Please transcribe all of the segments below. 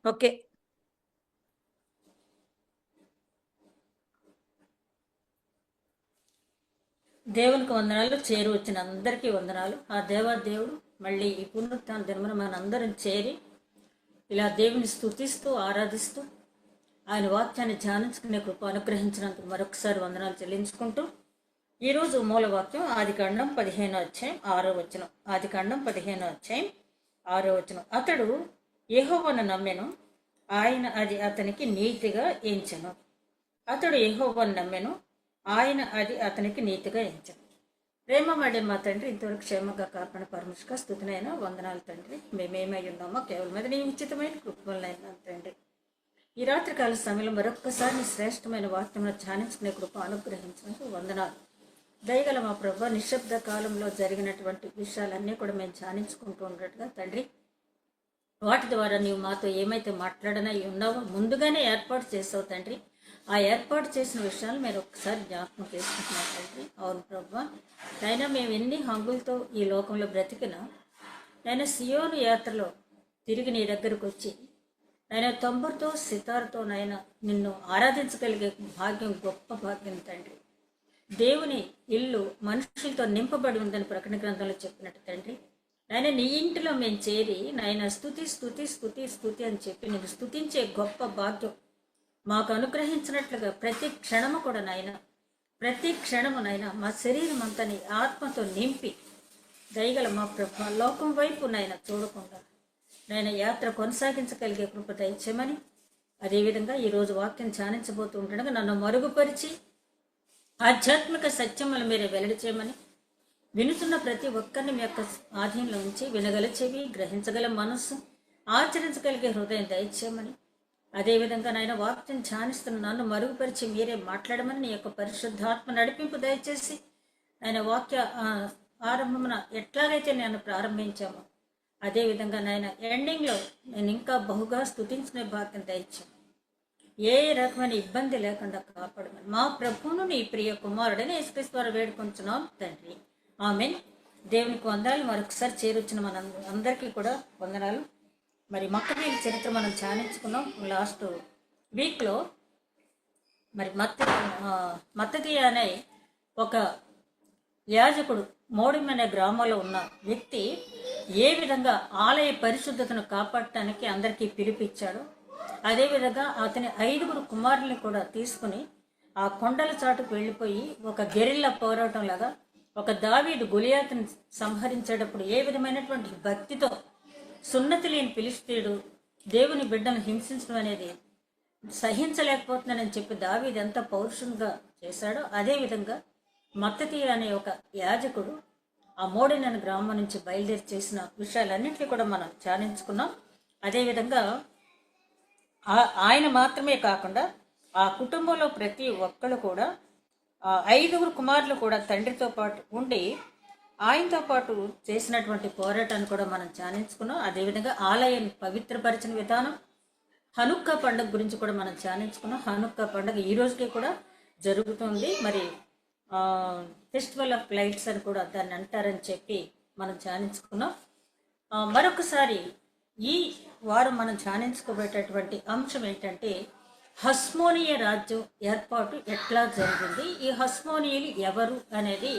Okay. దేవునికి వందనాలు. చేరి వచ్చిన అందరికీ వందనాలు. ఆ దేవుడు మళ్ళీ ఈ పునరుత్థాన దినమున మనందరం చేరి ఇలా దేవుని స్తుతిస్తూ ఆరాధిస్తూ ఆయన వాక్యాన్ని ధ్యానించుకునే కృప అనుగ్రహించినందుకు మరొకసారి వందనాలు చెల్లించుకుంటూ ఈరోజు మూలవాక్యం ఆదికాండం 15వ అధ్యాయం 6వ వచనం. ఆదికాండం 15వ అధ్యాయం 6వ వచనం. అతడు యెహోవాను నమ్మెను, ఆయన అది అతనికి నీతిగా ఎంచెను. అతడు యెహోవాను నమ్మెను, ఆయన అది అతనికి నీతిగా ఎంచెను. ప్రేమమడే మా తండ్రి, ఇంతవరకు క్షేమంగా కాపాడిన పరమేశ్వర స్తుతినైనా వందనాలు తండ్రి. మేమేమై ఉన్నామో కేవలం మీద నీ ఉచితమైన కృపలైనా తండ్రి. ఈ రాత్రికాల సమయంలో మరొక్కసారి నీ శ్రేష్టమైన వాక్యంలో ధ్యానించుకునే కృప అనుగ్రహించినందుకు వందనాలు. దయగల మా ప్రభు, నిశ్శబ్ద కాలంలో జరిగినటువంటి విషయాలన్నీ కూడా మేము ధ్యానించుకుంటూ ఉన్నట్టుగా తండ్రి, వాటి ద్వారా నీవు మాతో ఏమైతే మాట్లాడనై ఉన్నావో ముందుగానే ఏర్పాటు చేసావు తండ్రి. ఆ ఏర్పాటు చేసిన విషయాలు మీరు ఒక్కసారి జ్ఞాపకం చేసుకుంటున్నాం తండ్రి. అవును ప్రభు, అయినా మేము ఎన్ని హంగులతో ఈ లోకంలో బ్రతికినా నేను సియోను యాత్రలో తిరిగి నీ దగ్గరకు వచ్చి నేను తంబురుతో సితారుతో నాయన నిన్ను ఆరాధించగలిగే భాగ్యం గొప్ప భాగ్యం తండ్రి. దేవుని ఇల్లు మనుషులతో నింపబడి ఉందని ప్రకటన గ్రంథంలో చెప్పినట్టు తండ్రి, నాయన నీ ఇంటిలో మేము చేరి నాయన స్థుతి స్థుతి స్థుతి స్థుతి అని చెప్పి నీకు స్థుతించే గొప్ప భాగ్యం మాకు అనుగ్రహించినట్లుగా ప్రతి క్షణము కూడా నాయన, ప్రతి క్షణము నాయన మా శరీరం అంతా నీ ఆత్మతో నింపి దయగల మా ప్రభు లోకం వైపు నాయన చూడకుండా నాయన యాత్ర కొనసాగించగలిగే కృప దయచేయమని, అదేవిధంగా ఈరోజు వాక్యం ధ్యానించబోతూ ఉండగా నన్ను మరుగుపరిచి ఆధ్యాత్మిక సత్యములు మీరే వెల్లడి చేయమని, వినుతున్న ప్రతి ఒక్కరిని మీ యొక్క ఆధీనంలో ఉంచి వినగల చెవి, గ్రహించగల మనస్సు, ఆచరించగలిగే హృదయం దయచేయమని, అదేవిధంగా నాయన వాక్యం ధ్యానిస్తున్న నన్ను మరుగుపరిచి మీరే మాట్లాడమని నీ యొక్క పరిశుద్ధాత్మ నడిపింపు దయచేసి ఆయన వాక్య ఆరంభమున ఎట్లాగైతే నేను ప్రారంభించామో అదేవిధంగా నాయన ఎండింగ్లో నేను ఇంకా బహుగా స్తుతించుకునే భాగ్యం దయచాను. ఏ రకమైన ఇబ్బంది లేకుండా కాపాడమని మా ప్రభువును నీ ప్రియ కుమారుడని యేసుక్రీస్తు ద్వారా వేడుకొంచున్నాం తండ్రి. ఆమేన్. దేవునికి వందనాలు. మరొకసారి చేరొచ్చిన మన అందరికీ కూడా వందనాలు. మరి మక్కబీయుల చరిత్ర మనం ధ్యానించుకున్నాం లాస్ట్ వీక్లో. మరి మత్తతీయ అనే ఒక యాజకుడు మోడిం అనే గ్రామంలో ఉన్న వ్యక్తి ఏ విధంగా ఆలయ పరిశుద్ధతను కాపాడటానికి అందరికీ పిలిపించాడు. అదేవిధంగా అతని 5 కుమారుల్ని కూడా తీసుకుని ఆ కొండల చాటుకు వెళ్ళిపోయి ఒక గెరిల్లా పోరాటం లాగా ఒక దావీదు గొలియాతుని సంహరించేటప్పుడు ఏ విధమైనటువంటి భక్తితో సున్నతి లేని ఫిలిష్తీయుడు దేవుని బిడ్డను హింసించడం అనేది సహించలేకపోతున్నానని చెప్పి దావీదు ఎంత పౌరుషంగా చేశాడో అదేవిధంగా మత్తతీయ అనే ఒక యాజకుడు ఆ మోడిన్ అనే గ్రామం నుంచి బయలుదేరి చేసిన విషయాలన్నింటినీ కూడా మనం ధ్యానించుకున్నాం. అదేవిధంగా ఆయన మాత్రమే కాకుండా ఆ కుటుంబంలో ప్రతి ఒక్కరు కూడా 5 కుమారులు కూడా తండ్రితో పాటు ఉండి ఆయనతో పాటు చేసినటువంటి పోరాటాన్ని కూడా మనం ధ్యానించుకున్నాం. అదేవిధంగా ఆలయాన్ని పవిత్రపరిచిన విధానం, హనుక్కా పండుగ గురించి కూడా మనం ధ్యానించుకున్నాం. హనుక్కా పండుగ ఈ రోజుకి కూడా జరుగుతుంది. మరి ఫెస్టివల్ ఆఫ్ లైట్స్ అని కూడా దాన్ని అంటారని చెప్పి మనం ధ్యానించుకున్నాం. మరొకసారి ఈ వారం మనం ధ్యానించుకోబోయేటటువంటి అంశం ఏంటంటే హస్మోనియ రాజ్యం ఏర్పాటు ఎట్లా జరిగింది, ఈ హస్మోనియలు ఎవరు అనేది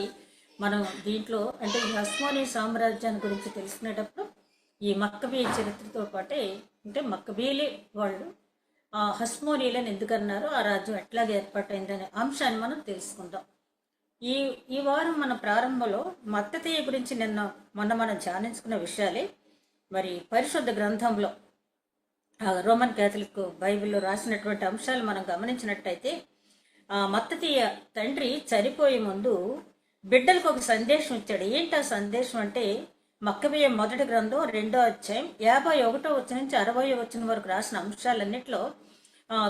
మనం దీంట్లో అంటే ఈ హస్మోనియ సామ్రాజ్యాన్ని గురించి తెలుసుకునేటప్పుడు ఈ మక్కబీ చరిత్రతో పాటే అంటే మక్కబీలే వాళ్ళు హస్మోనియలను ఎందుకన్నారు, ఆ రాజ్యం ఎట్లాగ ఏర్పాటైందనే అంశాన్ని మనం తెలుసుకుందాం. ఈ వారం మన ప్రారంభంలో మత్తతీయ గురించి మొన్న మనం ధ్యానించుకున్న విషయాలే మరి పరిశుద్ధ గ్రంథంలో రోమన్ క్యాథలిక్ బైబిల్లో రాసినటువంటి అంశాలు మనం గమనించినట్టయితే మత్తతీయ తండ్రి చనిపోయే ముందు బిడ్డలకు ఒక సందేశం ఇచ్చాడు. ఏంటి ఆ సందేశం అంటే మక్కబీయ మొదటి గ్రంథం 2వ అధ్యాయం 51వ వచనం నుంచి 60వ వచనం వరకు రాసిన అంశాలన్నింటిలో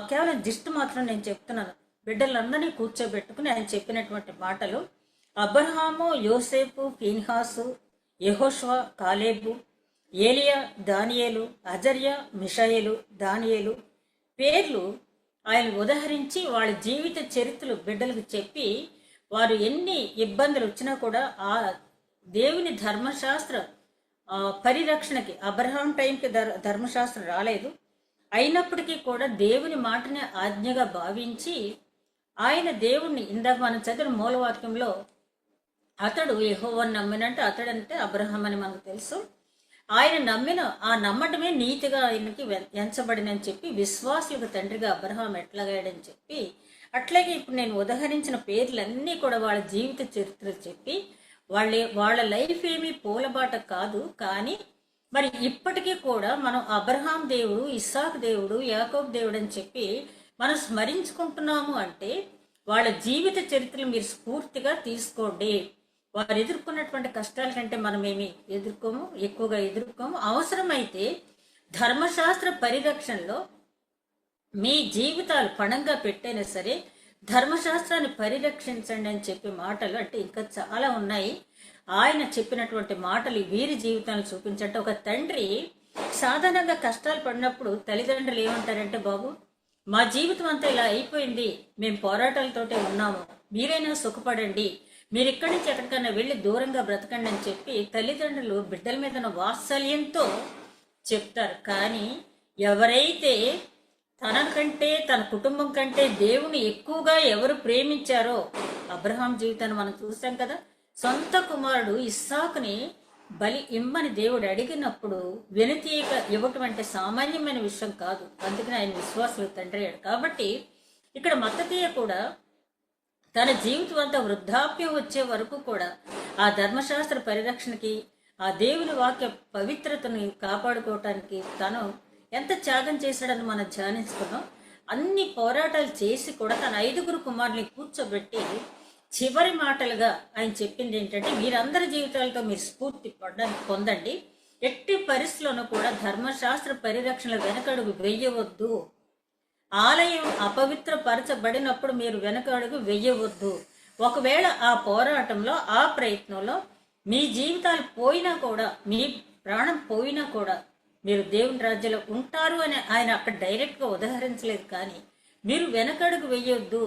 కేవలం జిస్ట్ మాత్రం నేను చెప్తున్నాను. బిడ్డలందరినీ కూర్చోబెట్టుకుని ఆయన చెప్పినటువంటి మాటలు అబ్రహాము, యోసేపు, ఫీన్హాసు, యెహోషువ, కాలేబు, ఏలియా, దానియేలు, అజర్య, మిషాయేలు, దానియేలు పేర్లు ఆయన ఉదహరించి వాళ్ళ జీవిత చరిత్రలు బిడ్డలకు చెప్పి వారు ఎన్ని ఇబ్బందులు వచ్చినా కూడా ఆ దేవుని ధర్మశాస్త్ర పరిరక్షణకి అబ్రహాం టైంకి ధర్మశాస్త్రం రాలేదు. అయినప్పటికీ కూడా దేవుని మాటని ఆజ్ఞగా భావించి ఆయన దేవుణ్ణి, ఇందాక మనం చదివిన మూలవాక్యంలో అతడు యెహోవాను నమ్మినంటే, అతడంటే అబ్రహాం అని మనకు తెలుసు. ఆయన నమ్మిన ఆ నమ్మటమే నీతిగా ఆయనకి ఎంచబడినని చెప్పి, విశ్వాసులకు తండ్రిగా అబ్రహాం ఎట్లాగాడని చెప్పి, అట్లాగే ఇప్పుడు నేను ఉదహరించిన పేర్లన్నీ కూడా వాళ్ళ జీవిత చరిత్రలు చెప్పి, వాళ్ళ లైఫ్ ఏమీ పూలబాట కాదు. కానీ మరి ఇప్పటికీ కూడా మనం అబ్రహాం దేవుడు, ఇస్సాకు దేవుడు, యాకోబు దేవుడు అని చెప్పి మనం స్మరించుకుంటున్నాము అంటే వాళ్ళ జీవిత చరిత్రలు మీరు స్ఫూర్తిగా తీసుకోండి. వారు ఎదుర్కొన్నటువంటి కష్టాల కంటే మనం ఏమి ఎక్కువగా ఎదుర్కోము. అవసరమైతే ధర్మశాస్త్ర పరిరక్షణలో మీ జీవితాలు పణంగా పెట్టైనా సరే ధర్మశాస్త్రాన్ని పరిరక్షించండి అని చెప్పే మాటలు అంటే ఇంకా చాలా ఉన్నాయి. ఆయన చెప్పినటువంటి మాటలు వీరి జీవితాన్ని చూపించంటే, ఒక తండ్రి సాధారణంగా కష్టాలు పడినప్పుడు తల్లిదండ్రులు ఏమంటారంటే, బాబు మా జీవితం అంతా ఇలా అయిపోయింది, మేము పోరాటాలతోటే ఉన్నాము, మీరైనా సుఖపడండి, మీరు ఇక్కడి నుంచి ఎక్కడికైనా వెళ్ళి దూరంగా బ్రతకండి అని చెప్పి తల్లిదండ్రులు బిడ్డల మీద వాత్సల్యంతో చెప్తారు. కానీ ఎవరైతే తనకంటే తన కుటుంబం కంటే దేవుని ఎక్కువగా ఎవరు ప్రేమించారో, అబ్రహాం జీవితాన్ని మనం చూసాం కదా. సొంత కుమారుడు ఇస్సాకుని బలి ఇమ్మని దేవుడు అడిగినప్పుడు వెనుతీయక ఇవ్వటం అంటే సామాన్యమైన విషయం కాదు. అందుకని ఆయన విశ్వాసులు తండ్రి అయ్యాడు. కాబట్టి ఇక్కడ మత్తతీయ కూడా తన జీవితం అంతా వృద్ధాప్యం వచ్చే వరకు కూడా ఆ ధర్మశాస్త్ర పరిరక్షణకి, ఆ దేవుని వాక్య పవిత్రతని కాపాడుకోవటానికి తను ఎంత త్యాగం చేశాడని మనం ధ్యానించుకున్నాం. అన్ని పోరాటాలు చేసి కూడా తన 5 కుమారుల్ని కూర్చోబెట్టి చివరి మాటలుగా ఆయన చెప్పింది ఏంటంటే, మీరందరి జీవితాలతో మీరు స్ఫూర్తి పొందండి, ఎట్టి పరిస్థితుల్లోనూ కూడా ధర్మశాస్త్ర పరిరక్షణ వెనకడుగు వెయ్యవద్దు. ఆలయం అపవిత్రపరచబడినప్పుడు మీరు వెనకడుగు వెయ్యవద్దు. ఒకవేళ ఆ పోరాటంలో, ఆ ప్రయత్నంలో మీ జీవితాలు పోయినా కూడా, మీ ప్రాణం పోయినా కూడా మీరు దేవుని రాజ్యంలో ఉంటారు అని ఆయన అక్కడ డైరెక్ట్గా ఉదహరించలేదు. కానీ మీరు వెనకడుగు వెయ్యొద్దు,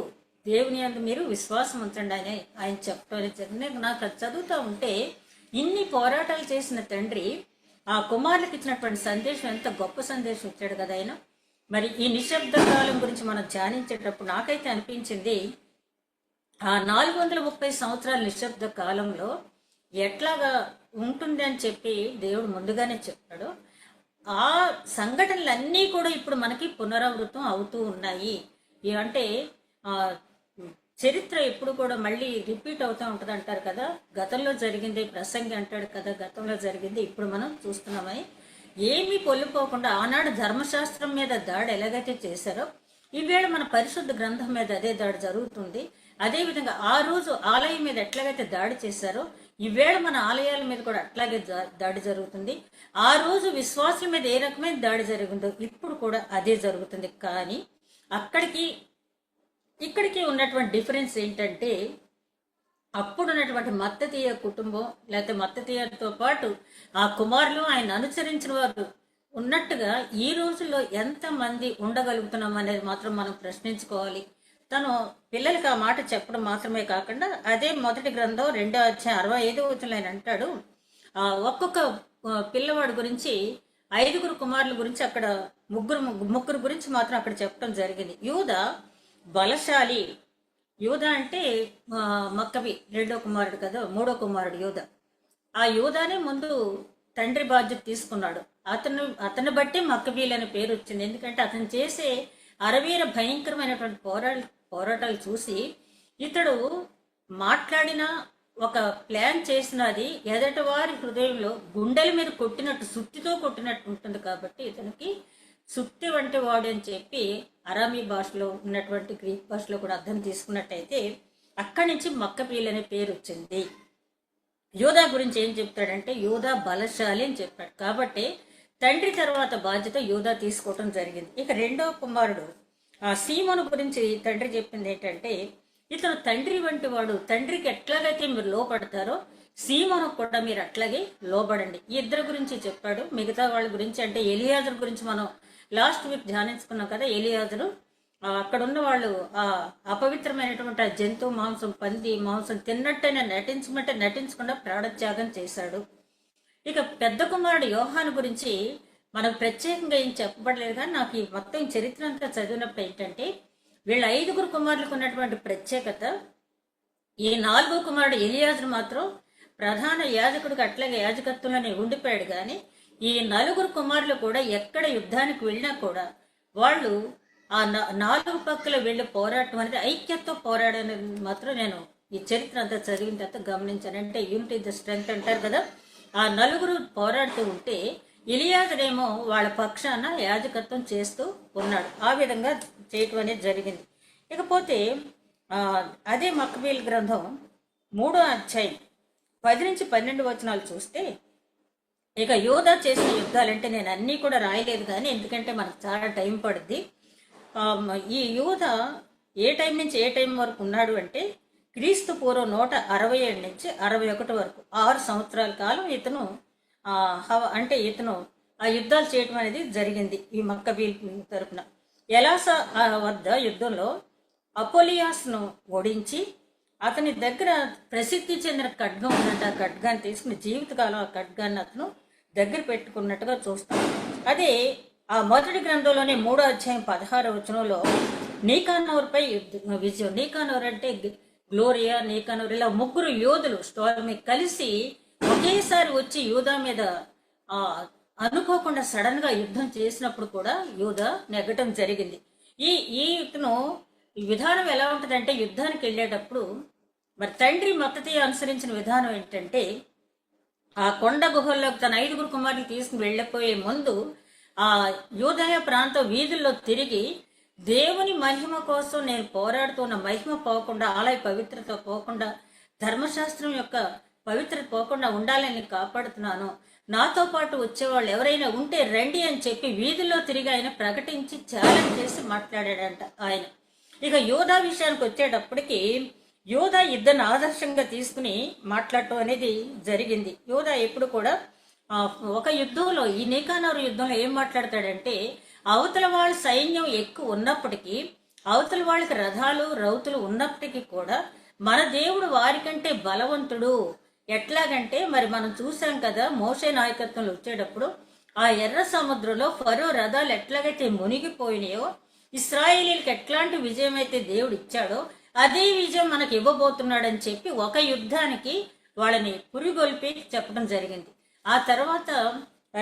దేవుని యందు మీరు విశ్వాసం ఉంచండి అని ఆయన చెప్పడం. నాకు అది చదువుతూ ఉంటే ఇన్ని పోరాటాలు చేసిన తండ్రి ఆ కుమారులకు ఇచ్చినటువంటి సందేశం ఎంత గొప్ప సందేశం ఇచ్చాడు కదా ఆయన. మరి ఈ నిశ్శబ్ద కాలం గురించి మనం ధ్యానించేటప్పుడు నాకైతే అనిపించింది, ఆ 430 సంవత్సరాల నిశ్శబ్ద కాలంలో ఎట్లాగా ఉంటుంది అని చెప్పి దేవుడు ముందుగానే చెప్పాడు. ఆ సంఘటనలన్నీ కూడా ఇప్పుడు మనకి పునరావృతం అవుతూ ఉన్నాయి. అంటే చరిత్ర ఎప్పుడు కూడా మళ్ళీ రిపీట్ అవుతూ ఉంటుంది అంటారు కదా. గతంలో జరిగింది ప్రసంగి అంటాడు కదా, గతంలో జరిగింది ఇప్పుడు మనం చూస్తున్నామని. ఏమీ పొల్లిపోకుండా ఆనాడు ధర్మశాస్త్రం మీద దాడి ఎలాగైతే చేశారో, ఈవేళ మన పరిశుద్ధ గ్రంథం మీద అదే దాడి జరుగుతుంది. అదేవిధంగా ఆ రోజు ఆలయం మీద ఎట్లాగైతే దాడి చేశారో, ఈవేళ మన ఆలయాల మీద కూడా అట్లాగే దాడి జరుగుతుంది. ఆ రోజు విశ్వాసుల మీద ఏ రకమైన దాడి జరిగిందో ఇప్పుడు కూడా అదే జరుగుతుంది. కానీ ఇక్కడికి ఉన్నటువంటి డిఫరెన్స్ ఏంటంటే, అప్పుడున్నటువంటి మత్తతీయ కుటుంబం లేకపోతే మత్తతీయతో పాటు ఆ కుమారులు ఆయన అనుసరించిన వారు ఉన్నట్టుగా ఈ రోజుల్లో ఎంతమంది ఉండగలుగుతున్నాం అనేది మాత్రం మనం ప్రశ్నించుకోవాలి. తను పిల్లలకి ఆ మాట చెప్పడం మాత్రమే కాకుండా అదే మొదటి గ్రంథం 2వ అధ్యాయం 65వ వచనంలో ఆయన అంటాడు, ఒక్కొక్క పిల్లవాడి గురించి 5 కుమారుల గురించి అక్కడ ముగ్గురు గురించి మాత్రం అక్కడ చెప్పడం జరిగింది. యూదా బలశాలి. యూదా అంటే మక్కబి 2వ కుమారుడు కదా, 3వ కుమారుడు యూదా. ఆ యూదానే ముందు తండ్రి బాధ్యత తీసుకున్నాడు. అతన్ని బట్టి మక్కబీలు అనే పేరు వచ్చింది. ఎందుకంటే అతను చేసే అరవీర భయంకరమైనటువంటి పోరాటాలు చూసి ఇతడు మాట్లాడిన ఒక ప్లాన్ చేసినది ఎదటి వారి హృదయంలో గుండెల మీద కొట్టినట్టు, సుత్తితో కొట్టినట్టు ఉంటుంది. కాబట్టి ఇతనికి సుత్తి వంటి వాడు అని చెప్పి అరామీ భాషలో ఉన్నటువంటి గ్రీక్ భాషలో కూడా అర్థం తీసుకున్నట్టయితే అక్కడి నుంచి మక్కపీలు అనే పేరు వచ్చింది. యోధా గురించి ఏం చెప్తాడంటే, యోధా బలశాలి అని చెప్పాడు. కాబట్టి తండ్రి తర్వాత బాధ్యత యోధా తీసుకోవటం జరిగింది. ఇక 2వ కుమారుడు సీమోను గురించి తండ్రి చెప్పింది ఏంటంటే, ఇతను తండ్రి వంటి వాడు, తండ్రికి ఎట్లాగైతే మీరు లోపడతారో సీమోను కూడా మీరు అట్లాగే లోబడండి. ఈ ఇద్దరు గురించి చెప్పాడు. మిగతా వాళ్ళ గురించి అంటే ఎలియాజరు గురించి మనం లాస్ట్ వీక్ ధ్యానించుకున్నాం కదా. ఎలియాజరు అక్కడ ఉన్న వాళ్ళు ఆ అపవిత్రమైనటువంటి ఆ జంతువు మాంసం, పంది మాంసం తిన్నట్టయినా నటించకుండా ప్రాణత్యాగం చేశాడు. ఇక పెద్ద కుమారుడు యోహాను గురించి మనకు ప్రత్యేకంగా ఏం చెప్పబడలేదు, కానీ నాకు ఈ మొత్తం చరిత్ర అంతా చదివినప్పుడు ఏంటంటే వీళ్ళ 5 కుమారులకు ఉన్నటువంటి ప్రత్యేకత, ఈ 4వ కుమారుడు ఎలియాజరు మాత్రం ప్రధాన యాజకుడికి అట్లాగే యాజకత్వంలోనే ఉండిపోయాడు. కానీ ఈ 4 కుమారులు కూడా ఎక్కడ యుద్ధానికి వెళ్ళినా కూడా వాళ్ళు ఆ 4 పక్కల వెళ్ళి పోరాటం అనేది ఐక్యతతో పోరాడనేది మాత్రం నేను ఈ చరిత్ర అంతా చదివిన తర్వాత గమనించాను. అంటే యూనిటీ ద స్ట్రెంగ్త్ అంటారు కదా, ఆ 4 పోరాడుతూ ఉంటే ఇలియాజరేమో వాళ్ళ పక్షాన యాజకత్వం చేస్తూ ఉన్నాడు. ఆ విధంగా చేయటం అనేది జరిగింది. ఇకపోతే అదే మక్బీల్ గ్రంథం 3వ అధ్యాయం 10 నుంచి 12 వచనాలు చూస్తే, ఇక యోధా చేసిన యుద్ధాలంటే నేను అన్నీ కూడా రాయలేదు, కానీ ఎందుకంటే మనకు చాలా టైం పడుద్ది. ఈ యోధ ఏ టైం నుంచి ఏ టైం వరకు ఉన్నాడు అంటే క్రీస్తు పూర్వం 167 నుంచి 61 వరకు 6 సంవత్సరాల కాలం ఇతను ఇతను ఆ యుద్ధాలు చేయటం అనేది జరిగింది. ఈ మక్కబీల్ తరపున ఎలాసా వద్ద యుద్ధంలో అపోలియాస్ను ఓడించి అతని దగ్గర ప్రసిద్ధి చెందిన ఖడ్గం ఉన్నట్టు ఆ ఖడ్గాన్ని తీసుకుని జీవితకాలం ఆ ఖడ్గాన్ని అతను దగ్గర పెట్టుకున్నట్టుగా చూస్తాం. అదే ఆ మొదటి గ్రంథంలోనే 3వ అధ్యాయం 16వ వచనంలో నీకానోర్పై విజయం. నీకానోర్ అంటే గ్లోరియా, నీకానోర్, ఇలా 3 యోధులు స్టోర్మి కలిసి ఒకేసారి వచ్చి యూదా మీద అనుకోకుండా సడన్ గా యుద్ధం చేసినప్పుడు కూడా యూదా నెగ్గటం జరిగింది. ఈ ఇతను విధానం ఎలా ఉంటుందంటే యుద్ధానికి వెళ్ళేటప్పుడు మరి తండ్రి మద్దతు అనుసరించిన విధానం ఏంటంటే ఆ కొండ గుహల్లోకి తన 5 కుమారులు తీసుకుని వెళ్ళిపోయే ముందు ఆ యూదయ ప్రాంత వీధుల్లో తిరిగి దేవుని మహిమ కోసం నేను పోరాడుతున్న మహిమ పోకుండా, ఆలయ పవిత్రత పోకుండా, ధర్మశాస్త్రం యొక్క పవిత్రత పోకుండా ఉండాలని కాపాడుతున్నాను, నాతో పాటు వచ్చేవాళ్ళు ఎవరైనా ఉంటే రండి అని చెప్పి వీధుల్లో తిరిగి ఆయన ప్రకటించి ఛాలెంజ్ చేసి మాట్లాడాడంట ఆయన. ఇక యోధా విషయానికి వచ్చేటప్పటికి యోధా యుద్ధాన్ని ఆదర్శంగా తీసుకుని మాట్లాడటం అనేది జరిగింది. యోధా ఎప్పుడు కూడా ఒక యుద్ధంలో, ఈ నీకానోరు యుద్ధంలో ఏం మాట్లాడతాడంటే అవతల వాళ్ళ సైన్యం ఎక్కువ ఉన్నప్పటికీ, అవతల వాళ్ళకి రథాలు రౌతులు ఉన్నప్పటికీ కూడా మన దేవుడు వారికంటే బలవంతుడు. ఎట్లాగంటే మరి మనం చూసాం కదా, మోషే నాయకత్వంలో వచ్చేటప్పుడు ఆ ఎర్ర సముద్రంలో ఫరో రథాలు ఎట్లాగైతే మునిగిపోయినాయో, ఇశ్రాయేలీలకు ఎట్లాంటి విజయం అయితే దేవుడు ఇచ్చాడో అదే విజయం మనకు ఇవ్వబోతున్నాడని చెప్పి ఒక యుద్ధానికి వాళ్ళని పురిగొల్పి చెప్పడం జరిగింది. ఆ తర్వాత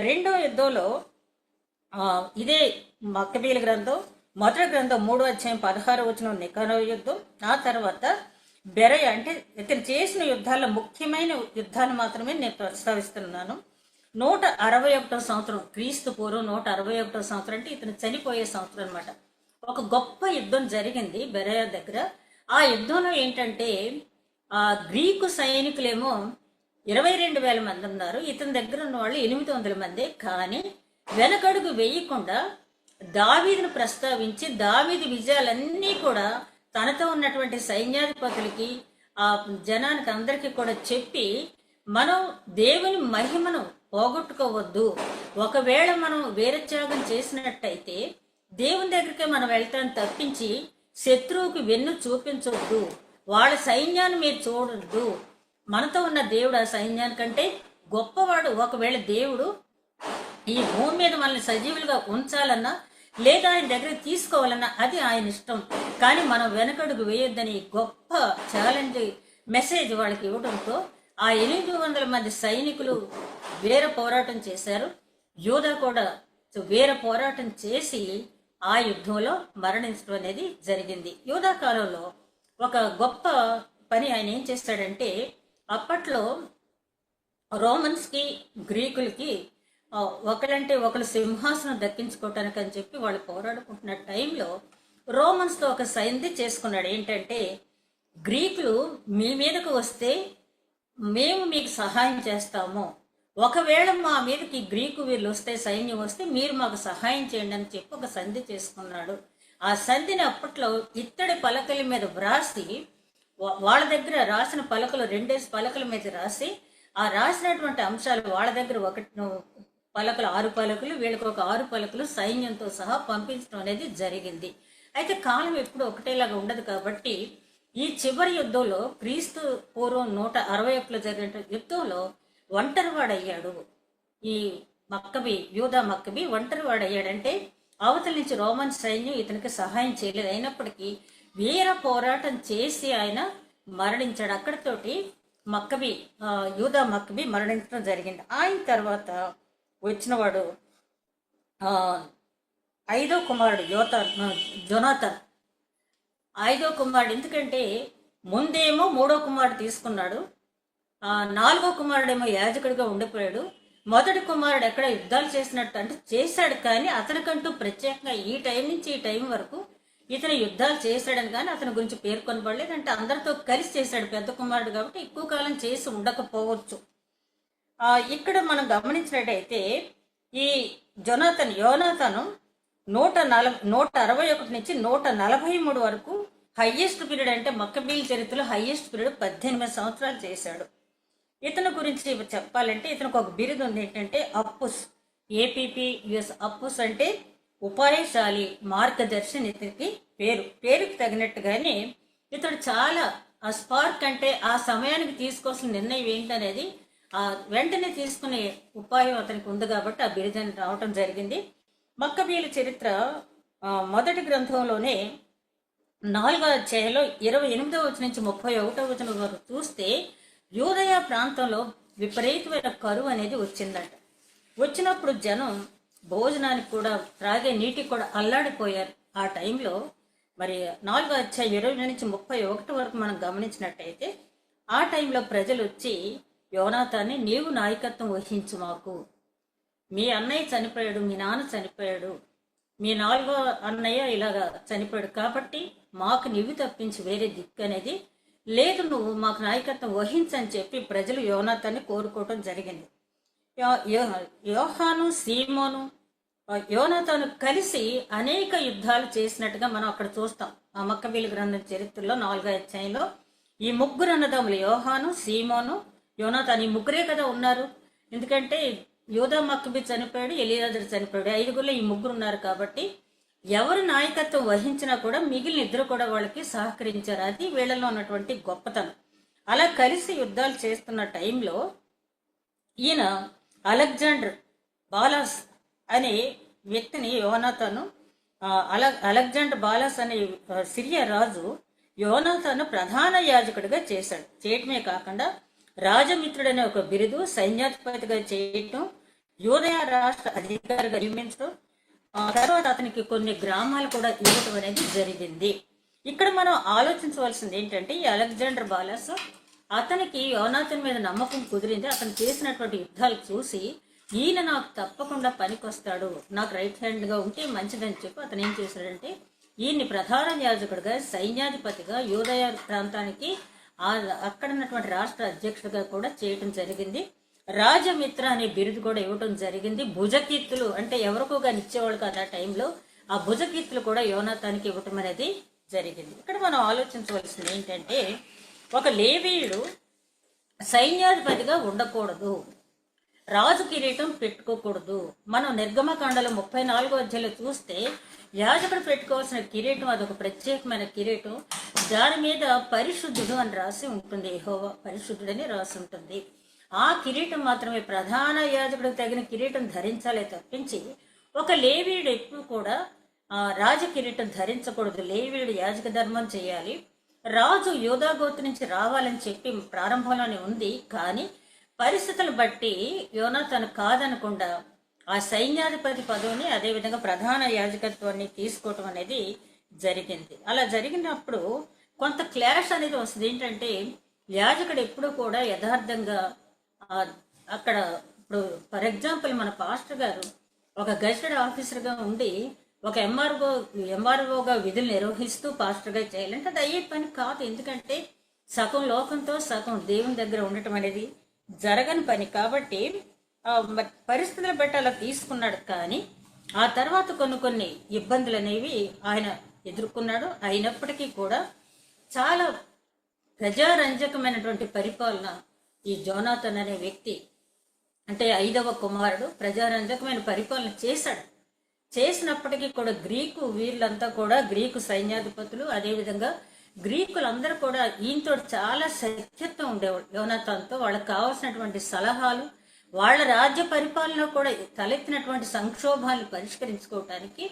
2వ యుద్ధంలో ఇదే మక్కబీల గ్రంథం మొదటి గ్రంథం 3వ అధ్యాయం 16వ వచనం నీకానోరు యుద్ధం. ఆ తర్వాత బెరయ, అంటే ఇతను చేసిన యుద్ధాల్లో ముఖ్యమైన యుద్ధాలు మాత్రమే నేను ప్రస్తావిస్తున్నాను. 161వ సంవత్సరం, క్రీస్తు పూర్వం 161వ సంవత్సరం, అంటే ఇతను చనిపోయే సంవత్సరం అనమాట. ఒక గొప్ప యుద్ధం జరిగింది బెరయ దగ్గర. ఆ యుద్ధంలో ఏంటంటే ఆ గ్రీకు సైనికులేమో 22,000 మంది ఉన్నారు, ఇతని దగ్గర ఉన్న వాళ్ళు 800 మంది. కానీ వెనకడుగు వేయకుండా దావీదును ప్రస్తావించి దావీదు విజయాలన్నీ కూడా తనతో ఉన్నటువంటి సైన్యాధిపతులకి, ఆ జనానికి అందరికీ కూడా చెప్పి మనం దేవుని మహిమను పోగొట్టుకోవద్దు, ఒకవేళ మనం వీరత్యాగం చేసినట్టయితే దేవుని దగ్గరికే మనం వెళ్తాం తప్పించి శత్రువుకి వెన్ను చూపించొద్దు, వాళ్ళ సైన్యాన్ని మీరు చూడొద్దు, మనతో ఉన్న దేవుడు ఆ సైన్యానికంటే గొప్పవాడు. ఒకవేళ దేవుడు ఈ భూమి మీద మనల్ని సజీవులుగా ఉంచాలన్నా లేదా ఆయన దగ్గర తీసుకోవాలన్నా అది ఆయన ఇష్టం, కానీ మనం వెనకడుగు వేయొద్దని గొప్ప ఛాలెంజ్ మెసేజ్ వాళ్ళకి ఇవ్వడంతో ఆ 800 మంది సైనికులు వీర పోరాటం చేశారు. యోధా కూడా వీర పోరాటం చేసి ఆ యుద్ధంలో మరణించడం అనేది జరిగింది. యోధా కాలంలో ఒక గొప్ప పని ఆయన ఏం చేస్తాడంటే, అప్పట్లో రోమన్స్కి గ్రీకులకి ఒకరంటే ఒకరు సింహాసనం దక్కించుకోవటానికి అని చెప్పి వాళ్ళు పోరాడుకుంటున్న టైంలో రోమన్స్తో ఒక సంధి చేసుకున్నాడు. ఏంటంటే గ్రీకులు మీ మీదకు వస్తే మేము మీకు సహాయం చేస్తాము, ఒకవేళ మా మీదకి గ్రీకు వీళ్ళు వస్తే, సైన్యం వస్తే మీరు మాకు సహాయం చేయండి అని చెప్పి ఒక సంధి చేసుకున్నాడు. ఆ సంధిని అప్పట్లో ఇత్తడి పలకల మీద వ్రాసి, వాళ్ళ దగ్గర రాసిన పలకలు 2 పలకల మీద రాసి, ఆ రాసినటువంటి అంశాలు వాళ్ళ దగ్గర పలకలు 6 పలకలు, వీళ్ళకి ఒక 6 పలకలు సైన్యంతో సహా పంపించడం అనేది జరిగింది. అయితే కాలం ఎప్పుడు ఒకటేలాగా ఉండదు కాబట్టి ఈ చివరి యుద్ధంలో క్రీస్తు పూర్వం 161లో జరిగిన యుద్ధంలో ఒంటరివాడయ్యాడు. ఈ మక్కబి యూదా మక్కబి ఒంటరి వాడయ్యాడంటే అవతల నుంచి రోమన్ సైన్యం ఇతనికి సహాయం చేయలేదు. అయినప్పటికీ వీర పోరాటం చేసి ఆయన మరణించాడు. అక్కడితోటి మక్కబి యూదా మక్కబి మరణించడం జరిగింది. ఆయన తర్వాత వచ్చినవాడు ఐదో కుమారుడు జొనాథన్. ఐదో కుమారుడు ఎందుకంటే ముందేమో మూడో కుమారుడు తీసుకున్నాడు, నాలుగో కుమారుడేమో యాజకుడిగా ఉండిపోయాడు. మొదటి కుమారుడు ఎక్కడ యుద్ధాలు చేసినట్టు అంటే చేశాడు, కానీ అతనికంటూ ప్రత్యేకంగా ఈ టైం నుంచి ఈ టైం వరకు ఇతను యుద్ధాలు చేశాడని కానీ అతని గురించి పేర్కొనబడలేదు. అంటే అందరితో కలిసి చేశాడు, పెద్ద కుమారుడు కాబట్టి ఎక్కువ కాలం చేసి ఉండకపోవచ్చు. ఇక్కడ మనం గమనించినట్టయితే ఈ యోనాతను 161 నుంచి 143 వరకు హైయెస్ట్ పీరియడ్, అంటే మక్కబీల చరిత్రలో హైయెస్ట్ పీరియడ్ 18 సంవత్సరాలు చేశాడు. ఇతని గురించి చెప్పాలంటే ఇతనికి ఒక బిరుదు ఉంది, ఏంటంటే అప్పుస్, APPUS. అప్పుస్ అంటే ఉపాయశాలి, మార్గదర్శి ఇతనికి పేరుకి తగినట్టుగానే ఇతడు చాలా ఆ స్పార్క్, అంటే ఆ సమయానికి తీసుకోవాల్సిన నిర్ణయం ఏంటనేది వెంటనే తీసుకునే ఉపాయం అతనికి ఉంది కాబట్టి ఆ బిరుదని రావటం జరిగింది. మక్కబీల చరిత్ర మొదటి గ్రంథంలోనే 4వ అధ్యాయంలో 28వ వచనం నుంచి 31వ వచనం వరకు చూస్తే యూదయ ప్రాంతంలో విపరీతమైన కరువు అనేది వచ్చిందట. వచ్చినప్పుడు జనం భోజనానికి కూడా, త్రాగే నీటికి కూడా అల్లాడిపోయారు. ఆ టైంలో మరి 4వ అధ్యాయం 20 నుంచి 31 వరకు మనం గమనించినట్టయితే ఆ టైంలో ప్రజలు వచ్చి యోనాతాన్ని, నీవు నాయకత్వం వహించు, మాకు మీ అన్నయ్య చనిపోయాడు, మీ నాన్న చనిపోయాడు, మీ 4వ అన్నయ్య ఇలాగా చనిపోయాడు, కాబట్టి మాకు నీవు తప్పించి వేరే దిక్కు అనేది లేదు, నువ్వు మాకు నాయకత్వం వహించని చెప్పి ప్రజలు యోనాతాన్ని కోరుకోవటం జరిగింది. యోహాను, సీమోను, యోనాతాను కలిసి అనేక యుద్ధాలు చేసినట్టుగా మనం అక్కడ చూస్తాం. ఆ మక్కబీల గ్రంథం చరిత్రలో 4వ అధ్యాయంలో ఈ ముగ్గురు అన్నదమ్ములు యోహాను, సీమోను, యోనాతాను, ఈ ముగ్గురే కదా ఉన్నారు. ఎందుకంటే యూదా మక్కబి చనిపోయాడు, ఎలియాజరు చనిపోయాడు, 5గురిలో ఈ ముగ్గురు ఉన్నారు. కాబట్టి ఎవరు నాయకత్వం వహించినా కూడా మిగిలిన ఇద్దరు కూడా వాళ్ళకి సహకరించారు. అది వీళ్ళలో ఉన్నటువంటి గొప్పతనం. అలా కలిసి యుద్ధాలు చేస్తున్న టైంలో ఈయన అలెగ్జాండర్ బాలాస్ అనే వ్యక్తిని యోనాతాను అలెగ్జాండర్ బాలాస్ అనే సిరియా రాజు యోనాతాను ప్రధాన యాజకుడిగా చేశాడు. చేయటమే కాకుండా రాజమిత్రుడనే ఒక బిరుదు, సైన్యాధిపతిగా చేయటం, యూదయ రాష్ట్ర అధికారిగా నియమించడం, తర్వాత అతనికి కొన్ని గ్రామాలు కూడా ఇవ్వటం అనేది జరిగింది. ఇక్కడ మనం ఆలోచించవలసింది ఏంటంటే ఈ అలెగ్జాండర్ బాలాస్, అతనికి యోనాతాను మీద నమ్మకం కుదిరింది. అతను చేసినటువంటి యుద్ధాలు చూసి ఈయన నాకు తప్పకుండా పనికొస్తాడు, నాకు రైట్ హ్యాండ్గా ఉంటే మంచిదని చెప్పి అతను ఏం చేశాడంటే ఈయన్ని ప్రధాన యాజకుడిగా, సైన్యాధిపతిగా, యూదయ ప్రాంతానికి అక్కడ ఉన్నటువంటి రాష్ట్ర అధ్యక్షుడిగా కూడా చేయటం జరిగింది. రాజమిత్ర అనే బిరుదు కూడా ఇవ్వటం జరిగింది. భుజకీర్తులు అంటే ఎవరికో కానీ ఇచ్చేవాళ్ళు కాదు ఆ టైంలో, ఆ భుజకీర్తులు కూడా యోనాతానికి ఇవ్వటం అనేది జరిగింది. ఇక్కడ మనం ఆలోచించవలసింది ఏంటంటే ఒక లేవీయుడు సైన్యాధిపతిగా ఉండకూడదు, రాజు కిరీటం పెట్టుకోకూడదు. మనం నిర్గమకాండలో 34వ అధ్యాయంలో చూస్తే యాజకుడు పెట్టుకోవాల్సిన కిరీటం అదొక ప్రత్యేకమైన కిరీటం, దాని మీద పరిశుద్ధుడు అని రాసి ఉంటుంది, యెహోవా పరిశుద్ధుడని రాసి ఉంటుంది. ఆ కిరీటం మాత్రమే ప్రధాన యాజకుడికి తగిన కిరీటం ధరించాలే తప్పించి ఒక లేవీయుడు ఎప్పుడు కూడా రాజ కిరీటం ధరించకూడదు. లేవీయుడు యాజక ధర్మం చేయాలి. రాజు యూదా గోత్రం నుంచి రావాలని చెప్పి ప్రారంభంలోనే ఉంది, కానీ పరిస్థితులు బట్టి యోనాతాను కాదనకుండా ఆ సైన్యాధిపతి పదవిని, అదేవిధంగా ప్రధాన యాజకత్వాన్ని తీసుకోవటం అనేది జరిగింది. అలా జరిగినప్పుడు కొంత క్లాష్ అనేది వస్తుంది. ఏంటంటే యాజకుడు ఎప్పుడు కూడా యథార్థంగా అక్కడ, ఇప్పుడు ఫర్ ఎగ్జాంపుల్ మన పాస్టర్ గారు ఒక గెజెటెడ్ ఆఫీసర్గా ఉండి ఒక ఎంఆర్ఓగా విధులు నిర్వహిస్తూ పాస్టర్గా చేయాలంటే అది అయ్యే పని కాదు. ఎందుకంటే సగం లోకంతో సగం దేవుని దగ్గర ఉండటం అనేది జరగని పని. కాబట్టి పరిస్థితులు బట్టి అలా తీసుకున్నాడు. కానీ ఆ తర్వాత కొన్ని ఇబ్బందులు అనేవి ఆయన ఎదుర్కొన్నాడు. అయినప్పటికీ కూడా చాలా ప్రజారంజకమైనటువంటి పరిపాలన ఈ జోనాథన్ అనే వ్యక్తి, అంటే 5వ కుమారుడు, ప్రజారంజకమైన పరిపాలన చేశాడు. చేసినప్పటికీ కూడా గ్రీకు వీళ్ళంతా కూడా, గ్రీకు సైన్యాధిపతులు, అదేవిధంగా గ్రీకులందరూ కూడా ఈయనతో చాలా సఖ్యత్వం ఉండేవాళ్ళు. యోనాతాన్తో వాళ్ళకి కావాల్సినటువంటి సలహాలు, వాళ్ళ రాజ్య పరిపాలన కూడా తలెత్తినటువంటి సంక్షోభాలను పరిష్కరించుకోవటానికి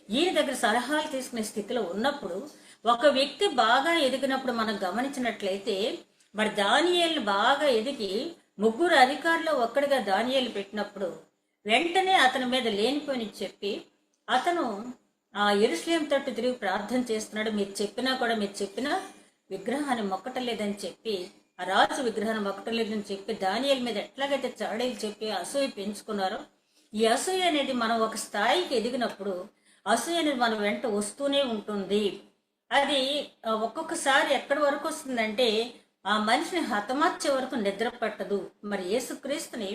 ఈయన దగ్గర సలహాలు తీసుకునే స్థితిలో ఉన్నప్పుడు ఒక వ్యక్తి బాగా ఎదిగినప్పుడు మనం గమనించినట్లయితే మరి దానియేలుని బాగా ఎదిగి ముగ్గురు అధికారులు ఒక్కడిగా దానియేలు పెట్టినప్పుడు వెంటనే అతని మీద లేనిపోని చెప్పి అతను ఆ యెరూషలేము తట్టు తిరిగి ప్రార్థన చేస్తున్నాడు. మీరు చెప్పినా విగ్రహాన్ని మొక్కటలేదని చెప్పి, ఆ రాజు విగ్రహాన్ని మొక్కటలేదని చెప్పి దానియేలు మీద ఎట్లాగైతే చాడీలు చెప్పి అసూయ పెంచుకున్నారో, ఈ అసూయ అనేది మనం ఒక స్థాయికి ఎదిగినప్పుడు అసూయ అనేది మన వెంట వస్తూనే ఉంటుంది. అది ఒక్కొక్కసారి ఎక్కడి వరకు వస్తుందంటే ఆ మనిషిని హతమార్చే వరకు నిద్ర పట్టదు. మరి యేసుక్రీస్తుని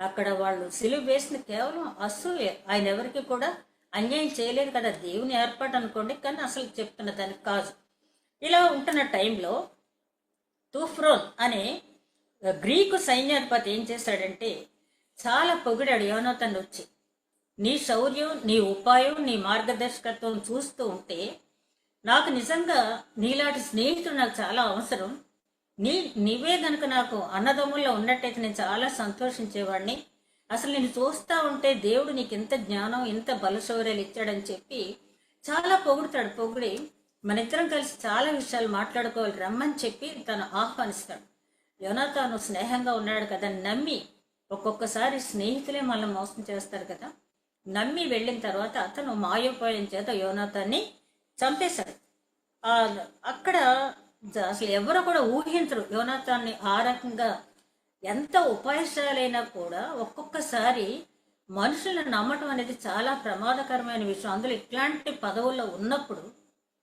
అక్కడ వాళ్ళు సిలువ వేసిన కేవలం అసూయ. ఆయన ఎవరికి కూడా అన్యాయం చేయలేదు కదా, దేవుని ఏర్పాటు అనుకోండి, కానీ అసలు చెప్తున్న దానికి కాదు. ఇలా ఉంటున్న టైంలో తూఫ్రోన్ అనే గ్రీకు సైన్యాధిపతి ఏం చేశాడంటే చాలా పొగిడాడు యోనాతాను వచ్చి. నీ శౌర్యం, నీ ఉపాయం, నీ మార్గదర్శకత్వం చూస్తూ ఉంటే నాకు నిజంగా నీలాంటి స్నేహితుడు నాకు చాలా అవసరం. నీవే గనుక నాకు అన్నదమ్ముల్లో ఉన్నట్టయితే నేను చాలా సంతోషించేవాడిని. అసలు నేను చూస్తా ఉంటే దేవుడు నీకు ఇంత జ్ఞానం, ఇంత బలశౌర్యాలు ఇచ్చాడని చెప్పి చాలా పొగుడుతాడు. పొగిడి మన ఇద్దరం కలిసి చాలా విషయాలు మాట్లాడుకోవాలి రమ్మని చెప్పి తను ఆహ్వానిస్తాడు. యోనాతాను స్నేహంగా ఉన్నాడు కదా, నమ్మి, ఒక్కొక్కసారి స్నేహితులే మనల్ని మోసం చేస్తారు కదా, నమ్మి వెళ్ళిన తర్వాత అతను మాయోపాయం చేత యోనాతాన్ని చంపేశాడు. అక్కడ అసలు ఎవరు కూడా ఊహించరు యోనాతాన్ని ఆ రకంగా. ఎంత ఉపాయశాలైనా కూడా ఒక్కొక్కసారి మనుషులను నమ్మటం అనేది చాలా ప్రమాదకరమైన విషయం. అందులో ఇట్లాంటి పదవుల్లో ఉన్నప్పుడు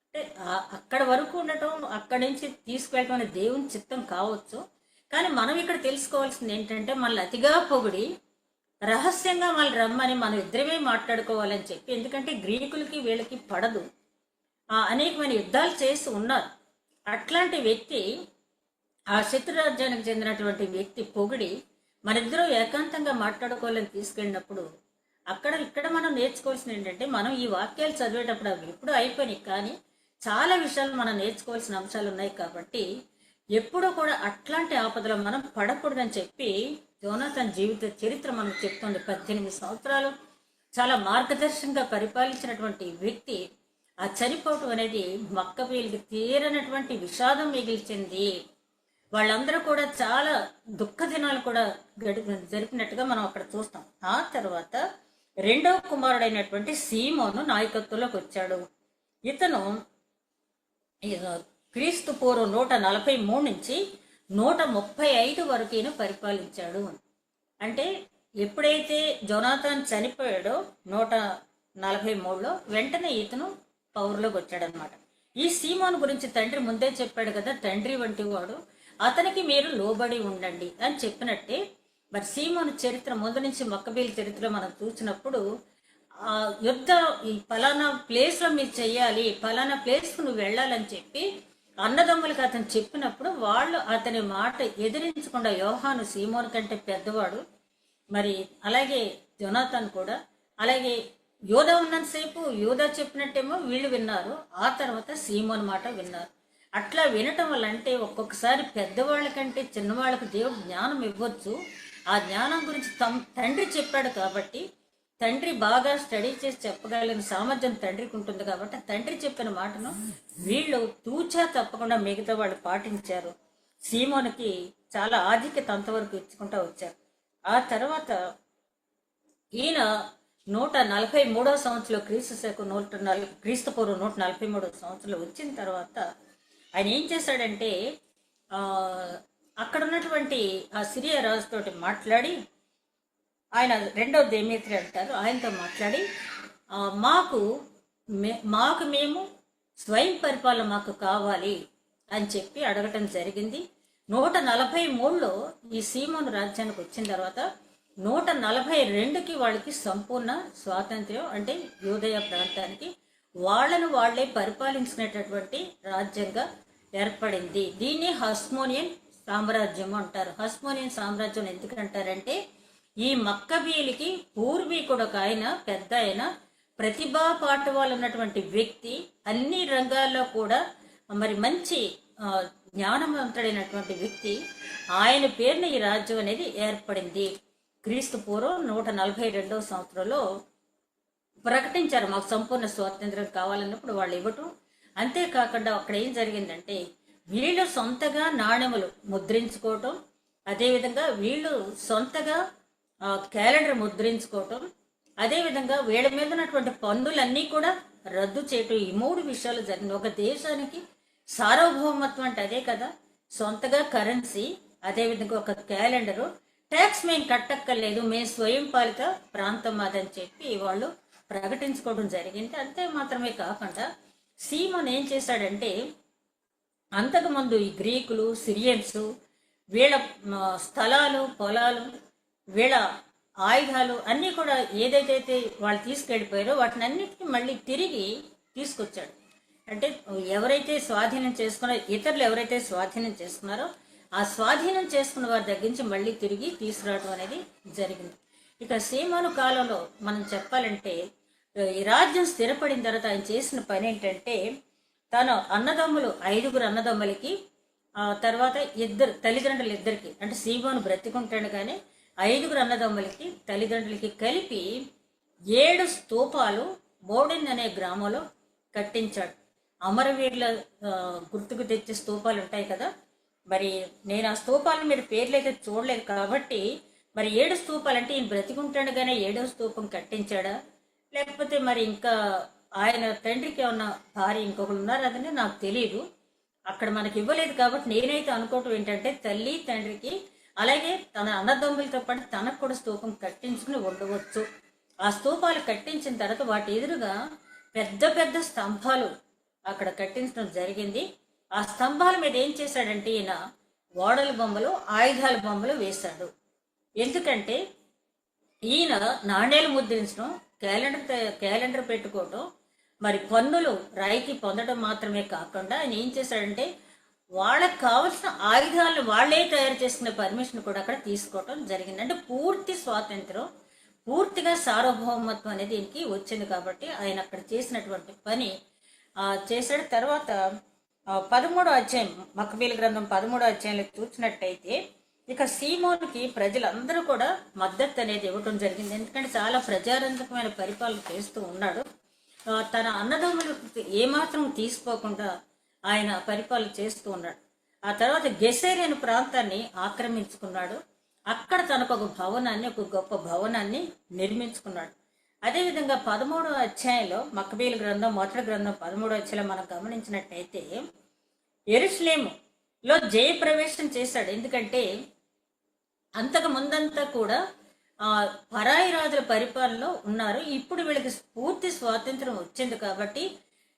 అంటే అక్కడ వరకు ఉండటం, అక్కడి నుంచి తీసుకువెళ్ళటం అనేది దేవుని చిత్తం కావచ్చు. కానీ మనం ఇక్కడ తెలుసుకోవాల్సింది ఏంటంటే మనల్ని అతిగా పొగిడి రహస్యంగా మళ్ళీ రమ్మని మనం ఇద్దరమే మాట్లాడుకోవాలని చెప్పి, ఎందుకంటే గ్రీకులకి వీళ్ళకి పడదు, అనేకమైన యుద్ధాలు చేసి ఉన్నారు. అట్లాంటి వ్యక్తి, ఆ శత్రురాజ్యానికి చెందినటువంటి వ్యక్తి పొగిడి మనిద్దరూ ఏకాంతంగా మాట్లాడుకోవాలని తీసుకెళ్ళినప్పుడు ఇక్కడ మనం నేర్చుకోవాల్సింది ఏంటంటే, మనం ఈ వాక్యాలు చదివేటప్పుడు అవి ఎప్పుడూ అయిపోయినాయి, కానీ చాలా విషయాలు మనం నేర్చుకోవాల్సిన అంశాలు ఉన్నాయి. కాబట్టి ఎప్పుడూ కూడా అట్లాంటి ఆపదలో మనం పడకూడదని చెప్పి యోనాతాను జీవిత చరిత్ర మనకు చెప్తుంది. 18 సంవత్సరాలు చాలా మార్గదర్శకంగా పరిపాలించినటువంటి వ్యక్తి ఆ చనిపోవటం అనేది మక్కబీయులకి తీరనటువంటి విషాదం మిగిల్చింది. వాళ్ళందరూ కూడా చాలా దుఃఖ దినాలు కూడా జరిపినట్టుగా మనం అక్కడ చూస్తాం. ఆ తర్వాత రెండవ కుమారుడైనటువంటి సీమోను నాయకత్వంలోకి వచ్చాడు. ఇతను క్రీస్తు పూర్వం 143 నుంచి 135 వరకు ఈయన పరిపాలించాడు. అంటే ఎప్పుడైతే జోనాతాన్ చనిపోయాడో 143లో వెంటనే ఇతను పౌరులోకి వచ్చాడనమాట. ఈ సీమోను గురించి తండ్రి ముందే చెప్పాడు కదా, తండ్రి వంటి వాడు, అతనికి మీరు లోబడి ఉండండి అని చెప్పినట్టే. మరి సీమోను చరిత్ర ముందు నుంచి మక్కబీల చరిత్రలో మనం చూసినప్పుడు ఈ ఫలానా ప్లేస్ లో మీరు చెయ్యాలి, ఫలానా ప్లేస్ కు నువ్వు వెళ్ళాలని చెప్పి అన్నదమ్ములకి అతను చెప్పినప్పుడు వాళ్ళు అతని మాట ఎదిరించకుండా, యోహాను సీమోను కంటే పెద్దవాడు, మరి అలాగే జోనాతాన్ కూడా, అలాగే యోధా ఉన్నంతసేపు యోధా చెప్పినట్టేమో వీళ్ళు విన్నారు, ఆ తర్వాత సీమోను మాట విన్నారు. అట్లా వినటం వల్ల అంటే ఒక్కొక్కసారి పెద్దవాళ్ళ కంటే చిన్నవాళ్ళకి దేవుడు జ్ఞానం ఇవ్వచ్చు. ఆ జ్ఞానం గురించి తండ్రి చెప్పాడు కాబట్టి, తండ్రి బాగా స్టడీ చేసి చెప్పగలిగిన సామర్థ్యం తండ్రికి ఉంటుంది కాబట్టి తండ్రి చెప్పిన మాటను వీళ్ళు తూచా తప్పకుండా మిగతా వాళ్ళు పాటించారు. సీమోనుకి చాలా ఆధిక్యత అంతవరకు ఇచ్చుకుంటూ వచ్చారు. ఆ తర్వాత ఈయన 143వ సంవత్సరంలో క్రీస్తు పూర్వం 143వ సంవత్సరంలో వచ్చిన తర్వాత ఆయన ఏం చేశాడంటే అక్కడ ఉన్నటువంటి ఆ సిరియా రాజుతోటి మాట్లాడి, ఆయన రెండవ దేమేత్రి అంటారు, ఆయనతో మాట్లాడి మాకు మేము స్వయం పరిపాలన మాకు కావాలి అని చెప్పి అడగటం జరిగింది. 143లో ఈ సీమోను రాజ్యానికి వచ్చిన తర్వాత 142కి వాళ్ళకి సంపూర్ణ స్వాతంత్ర్యం, అంటే యూదయ ప్రాంతానికి వాళ్ళను వాళ్లే పరిపాలించినటువంటి రాజ్యంగా ఏర్పడింది. దీన్ని హస్మోనియన్ సామ్రాజ్యం అంటారు. హస్మోనియన్ సామ్రాజ్యం ఎందుకంటారంటే ఈ మక్కబీలకి పూర్వీకుడు ఒక ఆయన, పెద్ద ఆయన, ప్రతిభా పాఠవాలు ఉన్నటువంటి వ్యక్తి, అన్ని రంగాల్లో కూడా మరి మంచి జ్ఞానవంతుడైనటువంటి వ్యక్తి, ఆయన పేరున ఈ రాజ్యం అనేది ఏర్పడింది. క్రీస్తు పూర్వం 142వ సంవత్సరంలో ప్రకటించారు మాకు సంపూర్ణ స్వాతంత్రం కావాలన్నప్పుడు వాళ్ళు ఇవ్వటం. అంతేకాకుండా అక్కడ ఏం జరిగిందంటే వీళ్ళు సొంతగా నాణెములు ముద్రించుకోవటం, అదేవిధంగా వీళ్ళు సొంతగా క్యాలెండర్ ముద్రించుకోవటం, అదేవిధంగా వీళ్ళ మీద ఉన్నటువంటి పన్నులన్నీ కూడా రద్దు చేయటం. ఈ 3 విషయాలు జరిగింది. ఒక దేశానికి సార్వభౌమత్వం అంటే అదే కదా, సొంతగా కరెన్సీ, అదేవిధంగా ఒక క్యాలెండరు, ట్యాక్స్ మేము కట్టక్కర్లేదు, మేము స్వయం పాలిత ప్రాంతం అదని చెప్పి వాళ్ళు ప్రకటించుకోవడం జరిగింది. అంతే మాత్రమే కాకుండా సీమోన్ ఏం చేశాడంటే అంతకుముందు ఈ గ్రీకులు, సిరియన్స్ వీళ్ళ స్థలాలు, పొలాలు, వీళ్ళ ఆయుధాలు అన్నీ కూడా ఏదైతే వాళ్ళు తీసుకెళ్ళిపోయారో వాటిని అన్నిటికీ మళ్ళీ తిరిగి తీసుకొచ్చాడు. అంటే ఎవరైతే స్వాధీనం చేసుకున్నారో, ఇతరులు ఎవరైతే స్వాధీనం చేసుకున్నారో ఆ స్వాధీనం చేసుకున్న వారి దగ్గర నుంచి మళ్ళీ తిరిగి తీసుకురావడం అనేది జరిగింది. ఇక సీమోను కాలంలో మనం చెప్పాలంటే ఈ రాజ్యం స్థిరపడిన తర్వాత ఆయన చేసిన పని ఏంటంటే తన అన్నదమ్ములు 5 అన్నదమ్ములకి తర్వాత తల్లిదండ్రులు ఇద్దరికి, అంటే సీమోను బ్రతికుంటాడు కానీ 5 అన్నదమ్ములకి తల్లిదండ్రులకి కలిపి 7 స్తూపాలు బోడిన్ అనే గ్రామంలో కట్టించాడు. అమరవీరుల గుర్తుకు తెచ్చే స్తూపాలు ఉంటాయి కదా, మరి నేను ఆ స్తూపాలను మీరు పేర్లు అయితే చూడలేదు కాబట్టి మరి 7 స్తూపాలు అంటే ఈయన బ్రతికుంటాడు కానీ 7వ స్తూపం కట్టించాడా, లేకపోతే మరి ఇంకా ఆయన తండ్రికి ఏమన్నా భార్య ఇంకొకరు ఉన్నారు అదని నాకు తెలియదు. అక్కడ మనకి ఇవ్వలేదు కాబట్టి నేనైతే అనుకోవటం ఏంటంటే తల్లి తండ్రికి అలాగే తన అన్నదమ్ములతో పాటు తనకు కూడా స్తూపం కట్టించుకుని ఉండవచ్చు. ఆ స్తూపాలు కట్టించిన తర్వాత వాటి ఎదురుగా పెద్ద పెద్ద స్తంభాలు అక్కడ కట్టించడం జరిగింది. ఆ స్తంభాల మీద ఏం చేశాడంటే ఈయన ఓడల బొమ్మలు, ఆయుధాల బొమ్మలు వేశాడు. ఎందుకంటే ఈయన నాణేలు ముద్రించడం, క్యాలెండర్ పెట్టుకోవటం, మరి పన్నులు రాయికి పొందడం మాత్రమే కాకుండా ఆయన ఏం చేశాడంటే వాళ్ళకి కావలసిన ఆయుధాలను వాళ్ళే తయారు చేసుకునే పర్మిషన్ కూడా అక్కడ తీసుకోవటం జరిగింది. అంటే పూర్తి స్వాతంత్రం, పూర్తిగా సార్వభౌమత్వం అనేది దీనికి వచ్చింది. కాబట్టి ఆయన అక్కడ చేసినటువంటి పని చేశాడు. తర్వాత 13వ అధ్యాయం, మక్బీల గ్రంథం 13వ అధ్యాయంలో చూసినట్టయితే ఇక సీమోనుకి ప్రజలందరూ కూడా మద్దతు అనేది ఇవ్వటం జరిగింది. ఎందుకంటే చాలా ప్రజారంజకమైన పరిపాలన చేస్తూ ఉన్నాడు. తన అన్నదమ్ములు ఏమాత్రం తీసుకోకుండా ఆయన పరిపాలన చేస్తూ ఉన్నాడు. ఆ తర్వాత గెసెర్ అనే ప్రాంతాన్ని ఆక్రమించుకున్నాడు. అక్కడ తనకు ఒక భవనాన్ని, ఒక గొప్ప భవనాన్ని నిర్మించుకున్నాడు. అదేవిధంగా 13వ అధ్యాయంలో మక్బీల గ్రంథం మొదటి గ్రంథం 13వ అధ్యాయంలో మనం గమనించినట్టయితే యెరూషలేములో జయప్రవేశం చేశాడు. ఎందుకంటే అంతకు ముందంతా కూడా పరాయి రాజుల పరిపాలనలో ఉన్నారు. ఇప్పుడు వీళ్ళకి పూర్తి స్వాతంత్రం వచ్చింది కాబట్టి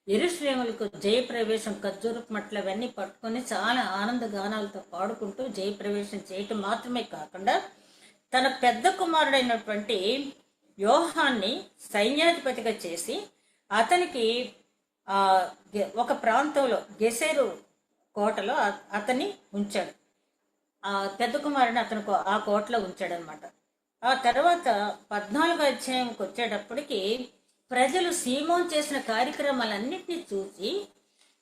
యెరూషలేములకు జయప్రవేశం, ఖర్జూరపు మట్లు అవన్నీ పట్టుకొని చాలా ఆనంద గానాలతో పాడుకుంటూ జయప్రవేశం చేయటం మాత్రమే కాకుండా తన పెద్ద కుమారుడైనటువంటి యోహాన్ని సైన్యాధిపతిగా చేసి అతనికి ఒక ప్రాంతంలో గెసెరు కోటలో అతన్ని ఉంచాడు. ఆ పెద్ద కుమారుని అతనికి ఆ కోటలో ఉంచాడనమాట. ఆ తర్వాత 14వ అధ్యాయంకి వచ్చేటప్పటికి ప్రజలు సీమోన్ చేసిన కార్యక్రమాలన్నింటినీ చూసి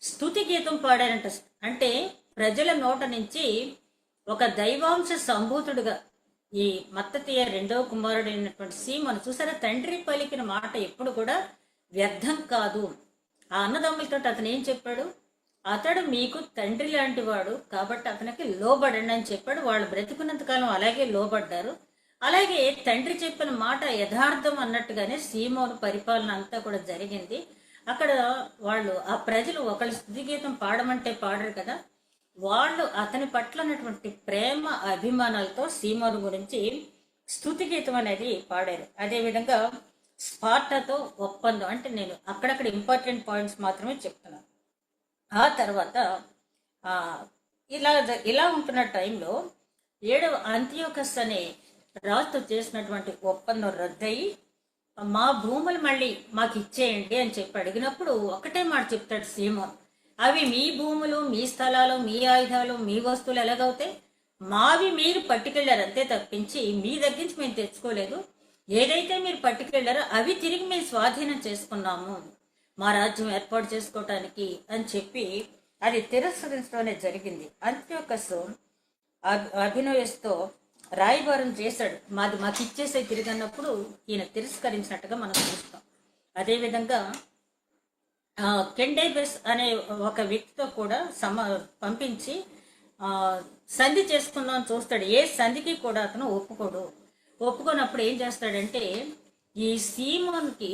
స్తుతి గీతం పాడారంట. అంటే ప్రజల నోట నుంచి ఒక దైవాంశ సంభూతుడుగా ఈ మత్తతీయ 2వ కుమారుడైనటువంటి సీమోను చూసారా, తండ్రి పలికిన మాట ఎప్పుడు కూడా వ్యర్థం కాదు. ఆ అన్నదమ్ములతో అతను ఏం చెప్పాడు, అతడు మీకు తండ్రి లాంటి వాడు కాబట్టి అతనికి లోబడండి అని చెప్పాడు. వాళ్ళు బ్రతికున్నంత కాలం అలాగే లోబడ్డారు. అలాగే తండ్రి చెప్పిన మాట యథార్థం అన్నట్టుగానే సీమోను పరిపాలన అంతా కూడా జరిగింది. అక్కడ వాళ్ళు ఆ ప్రజలు ఒకళ్ళు స్తుతి గీతం పాడమంటే పాడరు కదా, వాళ్ళు అతని పట్ల ఉన్నటువంటి ప్రేమ అభిమానాలతో సీమోను గురించి స్తుతి గీతం అనేది పాడారు. అదేవిధంగా స్పార్టాతో ఒప్పందం, అంటే నేను అక్కడక్కడ ఇంపార్టెంట్ పాయింట్స్ మాత్రమే చెప్తున్నాను. ఆ తర్వాత ఇలా ఉంటున్న టైంలో 7వ అంతియోకస్ అనే రాజుతో చేసినటువంటి ఒప్పందం రద్దయి మా భూములు మళ్ళీ మాకు ఇచ్చేయండి అని చెప్పి అడిగినప్పుడు ఒకటే మాట చెప్తాడు సీమోన్, అవి మీ భూములు, మీ స్థలాలు, మీ ఆయుధాలు, మీ వస్తువులు ఎలాగవుతాయి, మావి మీరు పట్టుకెళ్లారు అంతే తప్పించి మీ దగ్గర నుంచి మేము తెచ్చుకోలేదు. ఏదైతే మీరు పట్టుకెళ్లారో అవి తిరిగి మేము స్వాధీనం చేసుకున్నాము మా రాజ్యం ఏర్పాటు చేసుకోవటానికి అని చెప్పి అది తిరస్కరించడం జరిగింది. అంత్యోకస్ అభినయస్తో రాయబారం చేశాడు, మాకు ఇచ్చేసే తిరిగి అన్నప్పుడు ఈయన తిరస్కరించినట్టుగా మనం చూస్తాం. అదేవిధంగా కెండైబెస్ అనే ఒక వ్యక్తితో కూడా పంపించి సంధి చేసుకుందాం చూస్తాడు. ఏ సంధికి కూడా అతను ఒప్పుకోనప్పుడు ఏం చేస్తాడంటే, ఈ సీమోన్కి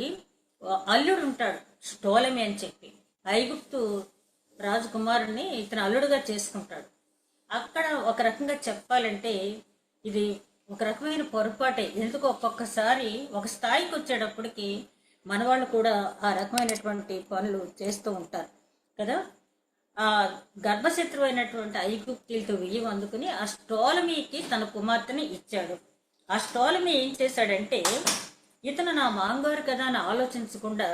అల్లుడు ఉంటాడు టోలెమీ అని చెప్పి, ఐగుప్తు రాజకుమారుని ఇతను అల్లుడుగా చేసుకుంటాడు. అక్కడ ఒక రకంగా చెప్పాలంటే ఇది ఒక రకమైన పొరపాటే. ఎందుకు ఒక్కొక్కసారి ఒక స్థాయికి వచ్చేటప్పటికి మన వాళ్ళు కూడా ఆ రకమైనటువంటి పనులు చేస్తూ ఉంటారు కదా. ఆ గర్భశత్రువు అయినటువంటి ఐగుప్తీలతో వియ్యం అందుకుని ఆ టోలెమీకి తన కుమార్తెని ఇచ్చాడు. ఆ టోలెమీ ఏం చేశాడంటే, ఇతను నా మాంగారు కదా అని ఆలోచించకుండా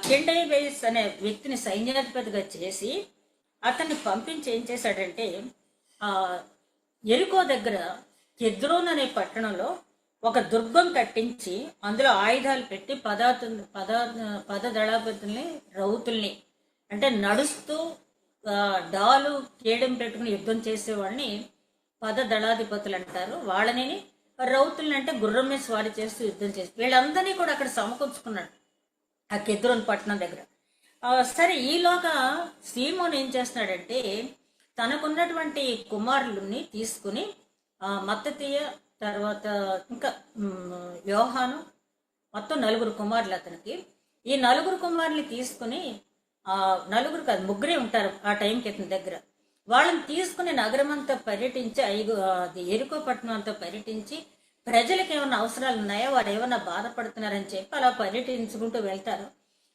కెండైబెస్ అనే వ్యక్తిని సైన్యాధిపతిగా చేసి అతన్ని పంపించి ఏం చేశాడంటే, ఎరికో దగ్గర కెద్రోన్ అనే పట్టణంలో ఒక దుర్గం కట్టించి అందులో ఆయుధాలు పెట్టి పదదళాపతుల్ని రౌతుల్ని, అంటే నడుస్తూ డాలు కేడం పెట్టుకుని యుద్ధం చేసేవాళ్ళని పదదళాధిపతులు అంటారు. వాళ్ళని రౌతుల్ని అంటే గుర్రం మీద స్వారీ చేస్తూ యుద్ధం చేసి వీళ్ళందరినీ కూడా అక్కడ సమకూర్చుకున్నాడు ఆ కెద్రోన్ పట్టణం దగ్గర. సరే, ఈలోగా సీమోన్ ఏం చేస్తున్నాడంటే, తనకున్నటువంటి కుమారులని తీసుకుని మత్తతీయ, తర్వాత ఇంకా యోహాను, మొత్తం 4 కుమారులు అతనికి. ఈ 4 కుమారులు తీసుకుని, 4 కాదు 3 ఉంటారు ఆ టైంకి అతని దగ్గర. వాళ్ళని తీసుకుని నగరం అంతా పర్యటించి అది ఎరుకో పట్టణం అంతా పర్యటించి ప్రజలకు ఏమైనా అవసరాలు ఉన్నాయో, వారు ఏమైనా బాధపడుతున్నారని చెప్పి అలా పర్యటించుకుంటూ వెళ్తారు.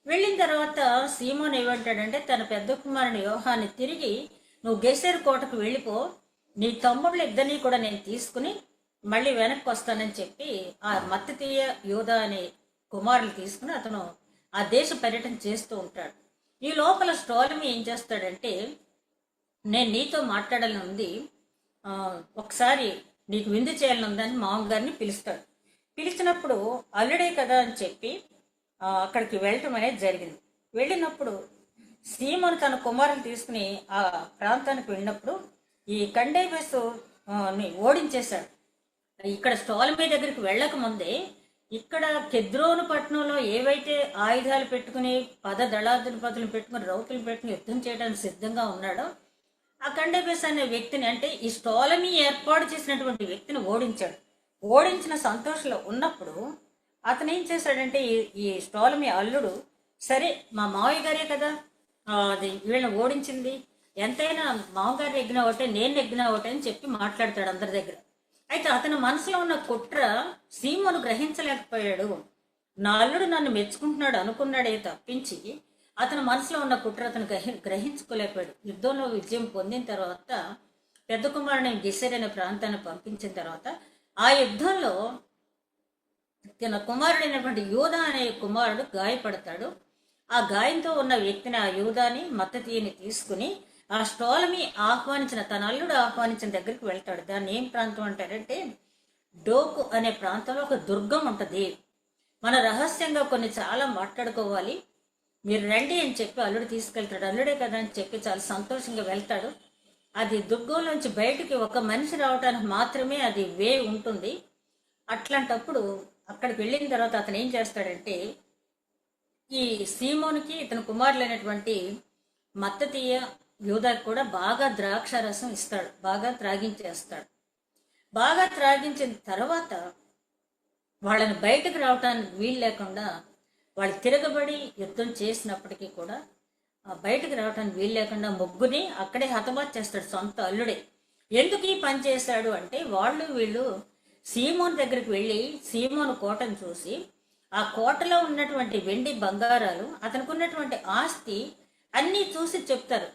వెళ్ళిన తర్వాత సీమోన్ ఏమంటాడంటే, తన పెద్ద కుమారుని యోహాన్ని తిరిగి నువ్వు గెసెరు కోటకు వెళ్ళిపో, నీ తమ్ముళ్ళు ఇద్దరిని కూడా నేను తీసుకుని మళ్ళీ వెనక్కి వస్తానని చెప్పి ఆ మత్తతీయ యూదా అనే కుమారులు తీసుకుని అతను ఆ దేశ పర్యటన చేస్తూ ఉంటాడు. ఈ లోపల టోలెమీ ఏం చేస్తాడంటే, నేను నీతో మాట్లాడాలని ఉంది, ఒకసారి నీకు విందు చేయాలని ఉందని మామగారిని పిలుస్తాడు. పిలిచినప్పుడు అల్లుడే కదా అని చెప్పి అక్కడికి వెళ్ళటం అనేది జరిగింది. వెళ్ళినప్పుడు సీమోను తన కుమారుని తీసుకుని ఆ ప్రాంతానికి వెళ్ళినప్పుడు ఈ కెండైబెస్ ఓడించేశాడు. ఇక్కడ టోలెమీ దగ్గరికి వెళ్ళక ముందే ఇక్కడ కెద్రోను పట్టణంలో ఏవైతే ఆయుధాలు పెట్టుకుని దళాధిపతులు పెట్టుకుని రౌతులు పెట్టుకుని యుద్ధం చేయడానికి సిద్ధంగా ఉన్నాడో ఆ కెండైబెస్ అనే వ్యక్తిని, అంటే ఈ టోలెమీ ఏర్పాటు చేసినటువంటి వ్యక్తిని ఓడించాడు. ఓడించిన సంతోషంలో ఉన్నప్పుడు అతను ఏం చేశాడంటే, ఈ టోలెమీ అల్లుడు, సరే మా మావయ్య గారే కదా అది వీళ్ళని ఓడించింది, ఎంతైనా మామగారు నెగ్గినా ఒకటే నేను నెగ్గినా ఒకటే అని చెప్పి మాట్లాడతాడు అందరి దగ్గర. అయితే అతని మనసులో ఉన్న కుట్ర సీమోను గ్రహించలేకపోయాడు. నా అల్లుడు నన్ను మెచ్చుకుంటున్నాడు అనుకున్నాడే తప్పించి అతని మనసులో ఉన్న కుట్ర అతను గ్రహించుకోలేకపోయాడు. యుద్ధంలో విజయం పొందిన తర్వాత పెద్ద కుమారుని గెసెరు అనే ప్రాంతాన్ని పంపించిన తర్వాత ఆ యుద్ధంలో తన కుమారుడైనటువంటి యూదా అనే కుమారుడు గాయపడతాడు. ఆ గాయంతో ఉన్న వ్యక్తిని, ఆ యూదాని మత్తతీయని తీసుకుని ఆ టోలెమీ తన అల్లుడు ఆహ్వానించిన దగ్గరికి వెళ్తాడు. దాన్ని ఏం ప్రాంతం అంటారంటే, డోకు అనే ప్రాంతంలో ఒక దుర్గం ఉంటుంది. మన రహస్యంగా కొన్ని చాలా మాట్లాడుకోవాలి, మీరు రండి అని చెప్పి అల్లుడు తీసుకెళ్తాడు. అల్లుడే కదా అని చెప్పి చాలా సంతోషంగా వెళ్తాడు. అది దుర్గంలోంచి బయటికి ఒక మనిషి రావడానికి మాత్రమే అది వే ఉంటుంది. అట్లాంటప్పుడు అక్కడికి వెళ్ళిన తర్వాత అతను ఏం చేస్తాడంటే, ఈ సీమోనికి ఇతని కుమారులైనటువంటి మత్తతీయ యూదాకి కూడా బాగా ద్రాక్ష రసం ఇస్తాడు, బాగా త్రాగించేస్తాడు. బాగా త్రాగించిన తర్వాత వాళ్ళని బయటకు రావటానికి వీలు లేకుండా, వాళ్ళు తిరగబడి యుద్ధం చేసినప్పటికీ కూడా బయటకు రావటానికి వీలు లేకుండా ముగ్గురిని అక్కడే హతమార్చి చేస్తాడు సొంత అల్లుడే. ఎందుకు ఈ పని చేశాడు అంటే, వీళ్ళు సీమోన్ దగ్గరికి వెళ్ళి సీమోను కోటను చూసి ఆ కోటలో ఉన్నటువంటి వెండి బంగారాలు, అతనికి ఉన్నటువంటి ఆస్తి అన్నీ చూసి చెప్తారు,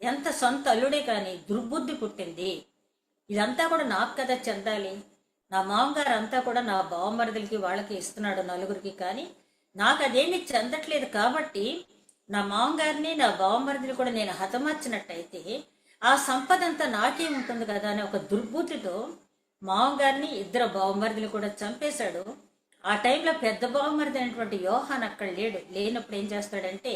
ఎంత సొంత అల్లుడే కానీ దుర్బుద్ధి పుట్టింది, ఇదంతా కూడా నాకు కదా చెందాలి, నా మామగారు అంతా కూడా నా బావమరుదులకి వాళ్ళకి ఇస్తున్నాడు నలుగురికి, కానీ నాకు అదేమీ చెందట్లేదు, కాబట్టి నా మామగారిని నా బావమరుదులు కూడా నేను హతమార్చినట్టయితే ఆ సంపద అంతా నాకే ఉంటుంది కదా అని ఒక దుర్బుద్ధితో మామగారిని, ఇద్దరు బావమరుదులు కూడా చంపేశాడు. ఆ టైంలో పెద్ద బావమరిది అయినటువంటి యోహాన్ అక్కడ లేనప్పుడు ఏం చేస్తాడంటే,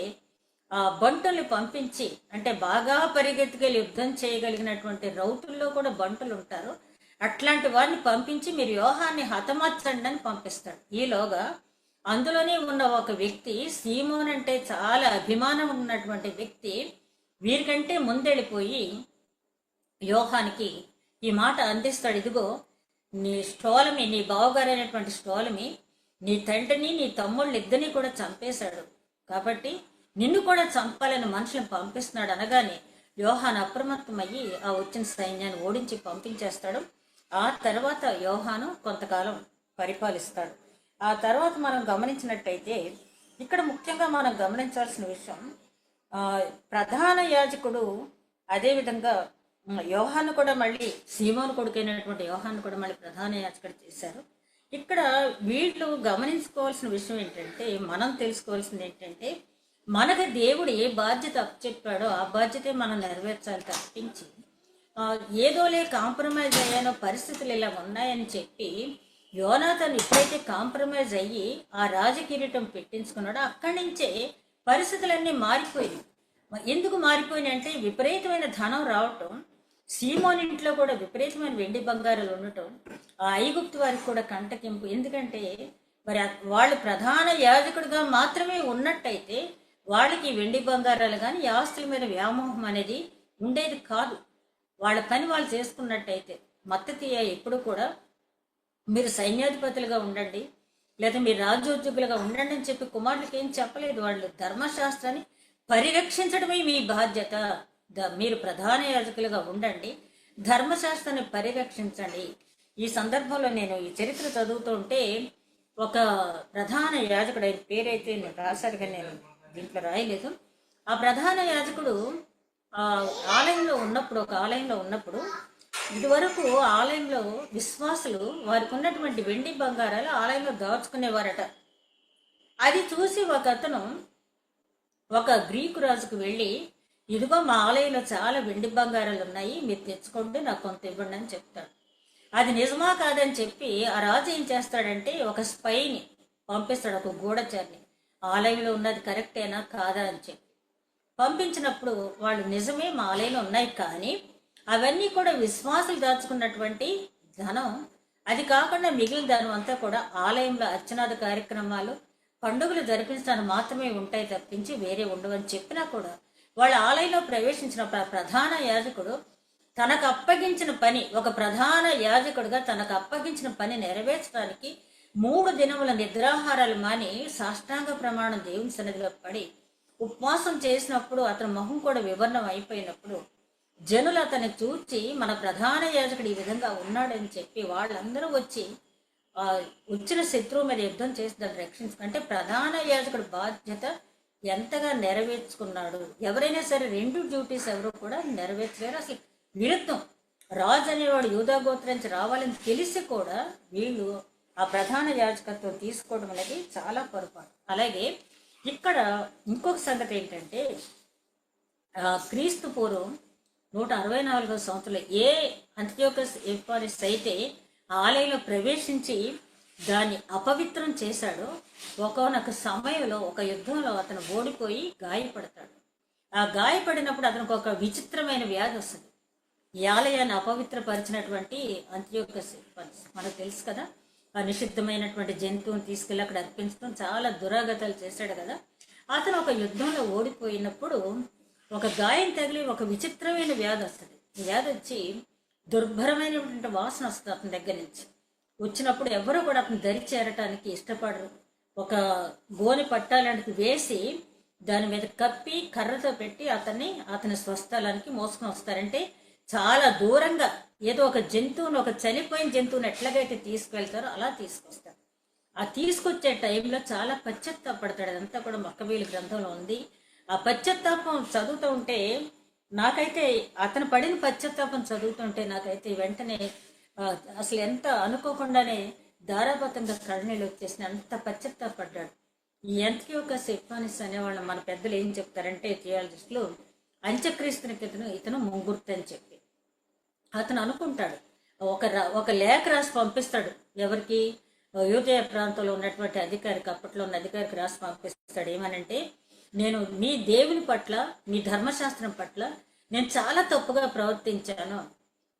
ఆ బంటుల్ని పంపించి, అంటే బాగా పరిగెత్తుకెళ్ళి యుద్ధం చేయగలిగినటువంటి రౌతుల్లో కూడా బంటులు ఉంటారు, అట్లాంటి వారిని పంపించి మీరు యోహాన్ని హతమార్చండి అని పంపిస్తాడు. ఈలోగా అందులోనే ఉన్న ఒక వ్యక్తి, సీమోన్ అంటే చాలా అభిమానం ఉన్నటువంటి వ్యక్తి, వీరికంటే ముందెళ్ళిపోయి యోహానికి ఈ మాట అందిస్తాడు. ఇదిగో నీ స్టోలమి, నీ బావగారైనటువంటి స్టోలమి నీ తండ్రిని నీ తమ్ముళ్ళు ఇద్దరిని కూడా చంపేశాడు, కాబట్టి నిన్ను కూడా చంపాలని మనుషులను పంపిస్తున్నాడు అనగానే యోహాను అప్రమత్తమయ్యి ఆ వచ్చిన సైన్యాన్ని ఓడించి పంపించేస్తాడు. ఆ తర్వాత యోహాను కొంతకాలం పరిపాలిస్తాడు. ఆ తర్వాత మనం గమనించినట్టయితే ఇక్కడ ముఖ్యంగా మనం గమనించాల్సిన విషయం, ప్రధాన యాజకుడు అదేవిధంగా యోహాను కూడా మళ్ళీ సీమోను కొడుకైనటువంటి యోహాను కూడా మళ్ళీ ప్రధాన యాజకుడు చేశారు. ఇక్కడ వీళ్ళు గమనించుకోవాల్సిన విషయం ఏంటంటే, మనం తెలుసుకోవాల్సింది ఏంటంటే, మనకు దేవుడు ఏ బాధ్యత అప్పచెప్పాడో ఆ బాధ్యతే మనం నెరవేర్చాలి తప్పించి ఏదోలే కాంప్రమైజ్ అయ్యానో పరిస్థితులు ఇలా ఉన్నాయని చెప్పి యోనాతాను ఎప్పుడైతే కాంప్రమైజ్ అయ్యి ఆ రాజకిరీటం పెట్టించుకున్నాడో అక్కడి నుంచే పరిస్థితులన్నీ మారిపోయాయి. ఎందుకు మారిపోయినాయి అంటే, విపరీతమైన ధనం రావటం, సీమోన్ ఇంట్లో కూడా విపరీతమైన వెండి బంగారాలు ఉండటం, ఆ ఐగుప్తు వారికి కూడా కంటకింపు. ఎందుకంటే మరి వాళ్ళు ప్రధాన యాజకుడిగా మాత్రమే ఉన్నట్టయితే వాళ్ళకి వెండి బంగారాలు కానీ ఆస్తుల మీద వ్యామోహం అనేది ఉండేది కాదు. వాళ్ళ పని వాళ్ళు చేసుకున్నట్టయితే. మత్తతీయ ఎప్పుడు కూడా మీరు సైన్యాధిపతులుగా ఉండండి లేదా మీరు రాజ్యోద్యోగులుగా ఉండండి అని చెప్పి కుమారులకి ఏం చెప్పలేదు. వాళ్ళు ధర్మశాస్త్రాన్ని పరిరక్షించడమే మీ బాధ్యత, మీరు ప్రధాన యాజకులుగా ఉండండి, ధర్మశాస్త్రాన్ని పరిరక్షించండి. ఈ సందర్భంలో నేను ఈ చరిత్ర చదువుతుంటే ఒక ప్రధాన యాజకుడు, ఆయన పేరైతే నేను రాశారుగా నేను దీంట్లో రాయలేదు. ఆ ప్రధాన యాజకుడు ఆలయంలో ఉన్నప్పుడు, ఒక ఆలయంలో ఉన్నప్పుడు, ఇదివరకు ఆలయంలో విశ్వాసులు వారికి ఉన్నటువంటి వెండి బంగారాలు ఆలయంలో దాచుకునేవారట. అది చూసి ఒక అతను ఒక గ్రీకు రాజుకు వెళ్ళి, ఇదిగో మా ఆలయంలో చాలా వెండి బంగారాలు ఉన్నాయి, మీరు తెచ్చుకోండి, నాకు కొంత ఇవ్వండి అని చెప్తాడు. అది నిజమా కాదని చెప్పి ఆ రాజు ఏం చేస్తాడంటే ఒక స్పైని పంపిస్తాడు, ఒక గూఢచారిని, ఆలయంలో ఉన్నది కరెక్టేనా కాదా అని చెప్పి పంపించినప్పుడు వాళ్ళు నిజమే మా ఆలయంలో ఉన్నాయి, కానీ అవన్నీ కూడా విశ్వాసులు దాచుకున్నటువంటి ధనం, అది కాకుండా మిగిలిన ధనం అంతా కూడా ఆలయంలో అర్చనాది కార్యక్రమాలు పండుగలు జరిపించడానికి మాత్రమే ఉంటాయి తప్పించి వేరే ఉండవని చెప్పినా కూడా వాళ్ళ ఆలయంలో ప్రవేశించినప్పుడు ఆ ప్రధాన యాజకుడు తనకు అప్పగించిన పని, ఒక ప్రధాన యాజకుడుగా తనకు అప్పగించిన పని నెరవేర్చడానికి 3 దినముల నిద్రాహారాలు మాని సాష్టాంగ ప్రమాణం దేవుని సన్నిధిలో పడి ఉపవాసం చేసినప్పుడు అతని మొహం కూడా వివరణం అయిపోయినప్పుడు జనులు అతన్ని చూచి మన ప్రధాన యాజకుడు ఈ విధంగా ఉన్నాడని చెప్పి వాళ్ళందరూ వచ్చి వచ్చిన శత్రువు మీద యుద్ధం చేసి దాన్ని రక్షించుకుంటే ప్రధాన యాజకుడు బాధ్యత ఎంతగా నెరవేర్చుకున్నాడు. ఎవరైనా సరే 2 డ్యూటీస్ ఎవరు కూడా నెరవేర్చలేరు. అసలు విరుద్ధం, రాజు అనేవాడు యూదా గోత్రం నుంచి రావాలని తెలిసి కూడా వీళ్ళు ఆ ప్రధాన యాజకత్వం తీసుకోవడం అనేది చాలా పొరపాటు. అలాగే ఇక్కడ ఇంకొక సంగతి ఏంటంటే, క్రీస్తు పూర్వం 164వ సంవత్సరంలో ఏ అంత్యోకస్ ఎపిఫానీస్ అయితే ఆలయంలో ప్రవేశించి దాన్ని అపవిత్రం చేశాడో, ఒకనొక సమయంలో ఒక యుద్ధంలో అతను ఓడిపోయి గాయపడతాడు. ఆ గాయపడినప్పుడు అతనికి ఒక విచిత్రమైన వ్యాధి వస్తుంది. ఈ ఆలయాన్ని అపవిత్రపరిచినటువంటి అంత్యోకస్ ఎపిఫానీస్ మనకు తెలుసు కదా, ఆ నిషిద్ధమైనటువంటి జంతువుని తీసుకెళ్ళి అక్కడ అర్పించడం, చాలా దురాగతాలు చేశాడు కదా. అతను ఒక యుద్ధంలో ఓడిపోయినప్పుడు ఒక గాయం తగిలి ఒక విచిత్రమైన వ్యాధి వస్తుంది. ఈ వ్యాధి వచ్చి దుర్భరమైనటువంటి వాసన వస్తుంది అతని దగ్గర నుంచి. వచ్చినప్పుడు ఎవరు కూడా అతను దరి చేరటానికి ఇష్టపడరు. ఒక గోని పట్టాలాంటిది వేసి దాని మీద కప్పి కర్రతో పెట్టి అతని స్వస్థలానికి మోసుకొని వస్తారంటే చాలా దూరంగా ఏదో ఒక జంతువును, ఒక చనిపోయిన జంతువుని ఎట్లాగైతే తీసుకువెళ్తారో అలా తీసుకొస్తారు. ఆ తీసుకొచ్చే టైంలో చాలా పశ్చాత్తాపడతాడు. అదంతా కూడా మక్కబీలు గ్రంథంలో ఉంది. ఆ పశ్చాత్తాపం చదువుతూ ఉంటే నాకైతే, అతను పడిన పశ్చాత్తాపం చదువుతుంటే నాకైతే వెంటనే అసలు ఎంత అనుకోకుండానే ధారాపాతంగా కన్నీళ్ళు వచ్చేసిన, అంత పశ్చాత్తాపడ్డాడు. ఈ అంత్యోకస్ ఎపిఫానీస్ అనేవాళ్ళు మన పెద్దలు ఏం చెప్తారంటే, థియాలజిస్టులు, అంత్యక్రీస్తునికి ఇతను ముంగుర్తు అని చెప్పి అతను అనుకుంటాడు. ఒక లేఖ రాసి పంపిస్తాడు. ఎవరికి? యూదయ ప్రాంతంలో ఉన్నటువంటి అధికారికి, అప్పట్లో ఉన్న అధికారికి రాసి పంపిస్తాడు. ఏమనంటే, నేను మీ దేవుని పట్ల, మీ ధర్మశాస్త్రం పట్ల నేను చాలా తప్పుగా ప్రవర్తించాను.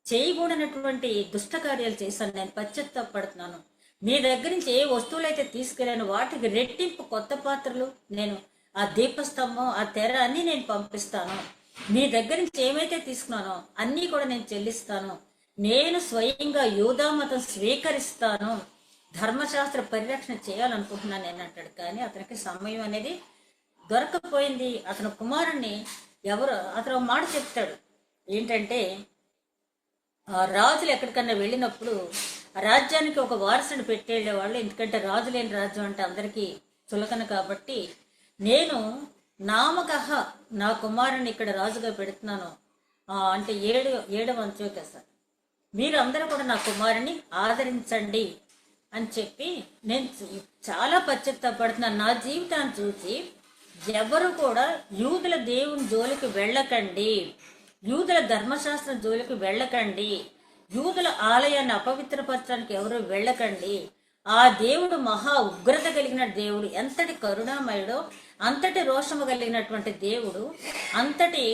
చేయకూడనటువంటి దుష్ట కార్యాలు చేశాను, నేను పశ్చాత్తాపడుతున్నాను. మీ దగ్గర నుంచి ఏ వస్తువులు అయితే తీసుకెళ్ళాను వాటికి రెట్టింపు కొత్త పాత్రలు, నేను ఆ దీపస్తంభం, ఆ తెర అన్ని నేను పంపిస్తాను. మీ దగ్గర నుంచి ఏమైతే తీసుకున్నానో అన్నీ కూడా నేను చెల్లిస్తాను. నేను స్వయంగా యూదా మతం స్వీకరిస్తాను, ధర్మశాస్త్ర పరిరక్షణ చేయాలనుకుంటున్నాను నేను అంటాడు. కానీ అతనికి సమయం అనేది దొరకపోయింది. అతను కుమారుణ్ణి అతను ఒక మాట చెప్తాడు ఏంటంటే, రాజులు ఎక్కడికన్నా వెళ్ళినప్పుడు రాజ్యానికి ఒక వారసుని పెట్టేళ్ళేవాళ్ళు. ఎందుకంటే రాజు లేని రాజ్యం అంటే అందరికీ చులకన. కాబట్టి నేను నామకహ నా కుమారుని ఇక్కడ రాజుగా పెడుతున్నాను అంటే ఏడవ అంత్యోక సార్, మీరు అందరూ కూడా నా కుమారుని ఆదరించండి అని చెప్పి, నేను చాలా పశ్చాత్తాపడుతున్నాను. నా జీవితాన్ని చూసి ఎవరు కూడా యూదుల దేవుని జోలికి వెళ్ళకండి, యూదుల ధర్మశాస్త్రం జోలికి వెళ్ళకండి, యూదుల ఆలయాన్ని అపవిత్రపరచడానికి ఎవరు వెళ్ళకండి. ఆ దేవుడు మహా ఉగ్రత కలిగిన దేవుడు, ఎంతటి కరుణామయుడో అంతటి రోషము కలిగినటువంటి దేవుడు, అంతటి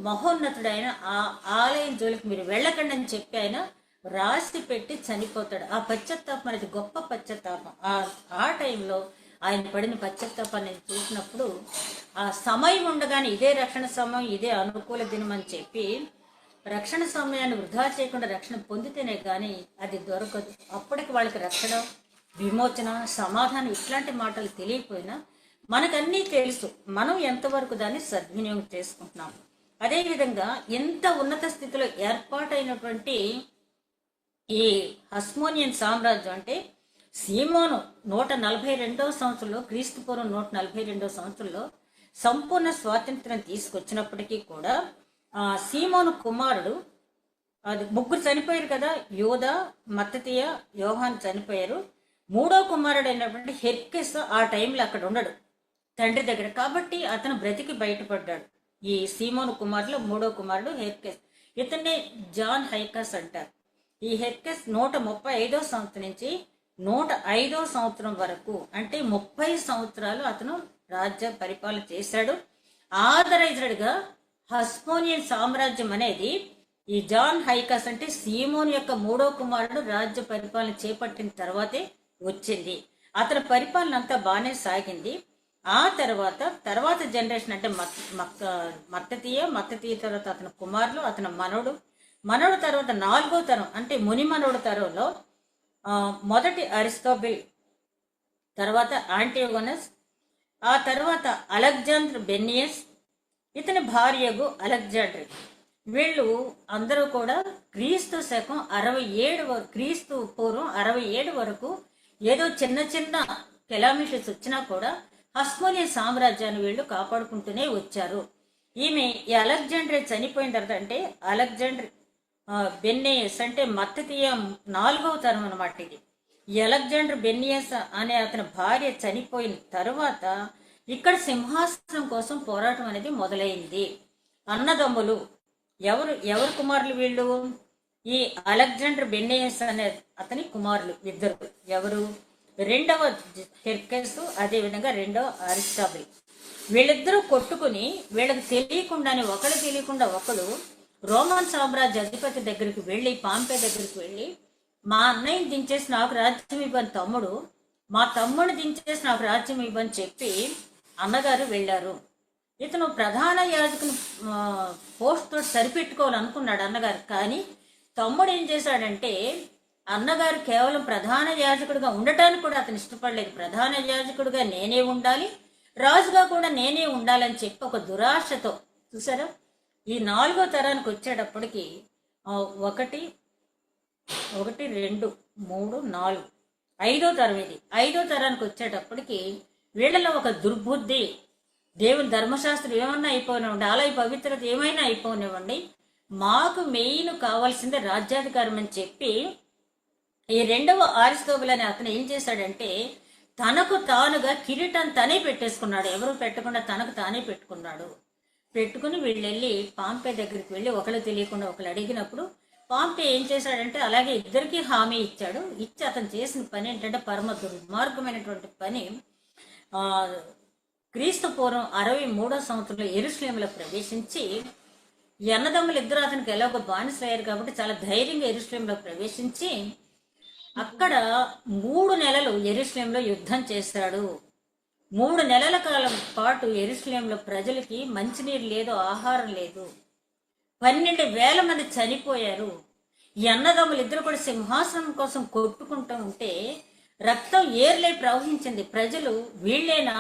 మహోన్నతుడైన ఆ ఆలయం జోలికి మీరు వెళ్ళకండి అని చెప్పి ఆయన రాసి పెట్టి చనిపోతాడు. ఆ పశ్చాత్తాపం అనేది గొప్ప పశ్చాత్తాపం. ఆ టైంలో ఆయన పడిన పశ్చాత్తాపాన్ని చూసినప్పుడు, ఆ సమయం ఉండగానే ఇదే రక్షణ సమయం, ఇదే అనుకూల దినం అని చెప్పి రక్షణ సమయాన్ని వృధా చేయకుండా రక్షణ పొందితేనే కానీ అది దొరకదు. అప్పటికి వాళ్ళకి రక్షణ, విమోచన, సమాధానం ఇట్లాంటి మాటలు తెలియకపోయినా మనకన్నీ తెలుసు. మనం ఎంతవరకు దాన్ని సద్వినియోగం చేసుకుంటున్నాం. అదేవిధంగా ఎంత ఉన్నత స్థితిలో ఏర్పాటైనటువంటి ఈ హస్మోనియన్ సామ్రాజ్యం అంటే సీమోను 142వ సంవత్సరంలో, క్రీస్తు పూర్వం 142వ సంవత్సరంలో సంపూర్ణ స్వాతంత్ర్యం తీసుకొచ్చినప్పటికీ కూడా సీమోను కుమారుడు, అది ముగ్గురు చనిపోయారు కదా, యోధా, మత్తతీయ, యోహాన్ చనిపోయారు. మూడో కుమారుడు అయినటువంటి హెర్కెస్ ఆ టైంలో అక్కడ ఉండడు తండ్రి దగ్గర. కాబట్టి అతను బ్రతికి బయటపడ్డాడు. ఈ సీమోను కుమారులో మూడో కుమారుడు హెర్కెస్. ఇతన్ని జాన్ హైకస్ అంటారు. ఈ హెర్కెస్ 135వ సంవత్సరం నుంచి 105వ సంవత్సరం వరకు అంటే 30 సంవత్సరాలు అతను రాజ్య పరిపాలన చేశాడు. ఆథరైజ్డ్గా హస్మోనియన్ సామ్రాజ్యం అనేది ఈ జాన్ హైకస్ అంటే సీమోన్ యొక్క మూడో కుమారుడు రాజ్య పరిపాలన చేపట్టిన తర్వాతే వచ్చింది. అతని పరిపాలన అంతా బాగానే సాగింది. ఆ తర్వాత జనరేషన్ అంటే మత్తతీయ తర్వాత అతని కుమారులు, అతని మనవడు తర్వాత 4వ తరం అంటే మునిమనవుడు తరంలో మొదటి అరిస్టోబుల్, తర్వాత యాంటిగోనస్, ఆ తర్వాత అలెగ్జాండర్ బెన్నియస్, ఇతని భార్యకు అలెగ్జాండర్. వీళ్ళు అందరూ కూడా క్రీస్తు శకం 67 క్రీస్తు పూర్వం 67 వరకు ఏదో చిన్న చిన్న కెలామిటీస్ వచ్చినా కూడా హస్మోనియన్ సామ్రాజ్యాన్ని వీళ్ళు కాపాడుకుంటూనే వచ్చారు. ఈమె ఈ అలెగ్జాండర్ చనిపోయిన తర్వాత అంటే అలెగ్జాండర్ బెన్నియస్ అంటే మత్తతీయ 4వ తరం అనమాట ఇది. ఈ అలెగ్జాండర్ బెన్నియస్ అనే అతని భార్య చనిపోయిన తర్వాత ఇక్కడ సింహాసనం కోసం పోరాటం అనేది మొదలైంది. అన్నదమ్ములు ఎవరు కుమారులు వీళ్ళు? ఈ అలెగ్జాండర్ బెన్నియస్ అనే అతని కుమారులు ఇద్దరు. ఎవరు? రెండవ హెర్కెస్, అదేవిధంగా రెండవ అరిస్టాబుల్. వీళ్ళిద్దరూ కొట్టుకుని వీళ్ళకి తెలియకుండానే ఒకడు రోమన్ సామ్రాజ్య అధిపతి దగ్గరికి వెళ్ళి, పాంపే దగ్గరికి వెళ్ళి, మా అన్నయ్యని దించేసి నాకు రాజ్యం ఇవ్వని తమ్ముడు, మా తమ్ముడిని దించేసి నాకు రాజ్యం ఇవ్వని చెప్పి అన్నగారు వెళ్ళారు. ఇతను ప్రధాన యాజకుని పోస్ట్ తోటి సరిపెట్టుకోవాలనుకున్నాడు అన్నగారు. కానీ తమ్ముడు ఏం చేశాడంటే, అన్నగారు కేవలం ప్రధాన యాజకుడిగా ఉండటానికి కూడా అతను ఇష్టపడలేదు. ప్రధాన యాజకుడిగా నేనే ఉండాలి, రాజుగా కూడా నేనే ఉండాలని చెప్పి ఒక దురాశతో, చూసారా, ఈ 4వ తరానికి వచ్చేటప్పటికి 1, 2, 3, 4 5వ తరం ఇది. 5వ తరానికి వచ్చేటప్పటికి వీళ్ళలో ఒక దుర్బుద్ధి, దేవుని ధర్మశాస్త్రం ఏమన్నా అయిపోనివ్వండి, ఆలయ పవిత్రత ఏమైనా అయిపోనివ్వండి, మాకు మెయిన్ కావాల్సిందే రాజ్యాధికారం అని చెప్పి ఈ రెండవ అరిస్టోబుల్ అనే అతను ఏం చేశాడంటే, తనకు తానుగా కిరీటం తనే పెట్టేసుకున్నాడు. ఎవరు పెట్టకుండా తనకు తానే పెట్టుకుని వీళ్ళెళ్ళి పాంపే దగ్గరికి వెళ్ళి ఒకళ్ళు తెలియకుండా ఒకళ్ళు అడిగినప్పుడు పాంపే ఏం చేశాడంటే అలాగే ఇద్దరికి హామీ ఇచ్చి అతను చేసిన పని ఏంటంటే పరమ దుర్మార్గమైనటువంటి పని. క్రీస్తు పూర్వం 63వ సంవత్సరంలో యెరూషలేములో ప్రవేశించి ఈ అన్నదమ్ములు ఇద్దరు అతనికి ఎలాగో బానిసయ్యారు కాబట్టి చాలా ధైర్యంగా యెరూషలేంలో ప్రవేశించి అక్కడ 3 నెలలు యెరూషలేంలో యుద్ధం చేశాడు. 3 నెలల కాలం పాటు యెరూషలేంలో ప్రజలకి మంచినీరు లేదు, ఆహారం లేదు. 12,000 మంది చనిపోయారు. ఈ అన్నదమ్ములు ఇద్దరు కూడా సింహాసనం కోసం కొట్టుకుంటూ ఉంటే రక్తం ఏర్లై ప్రవహించింది. ప్రజలు వీళ్ళేనా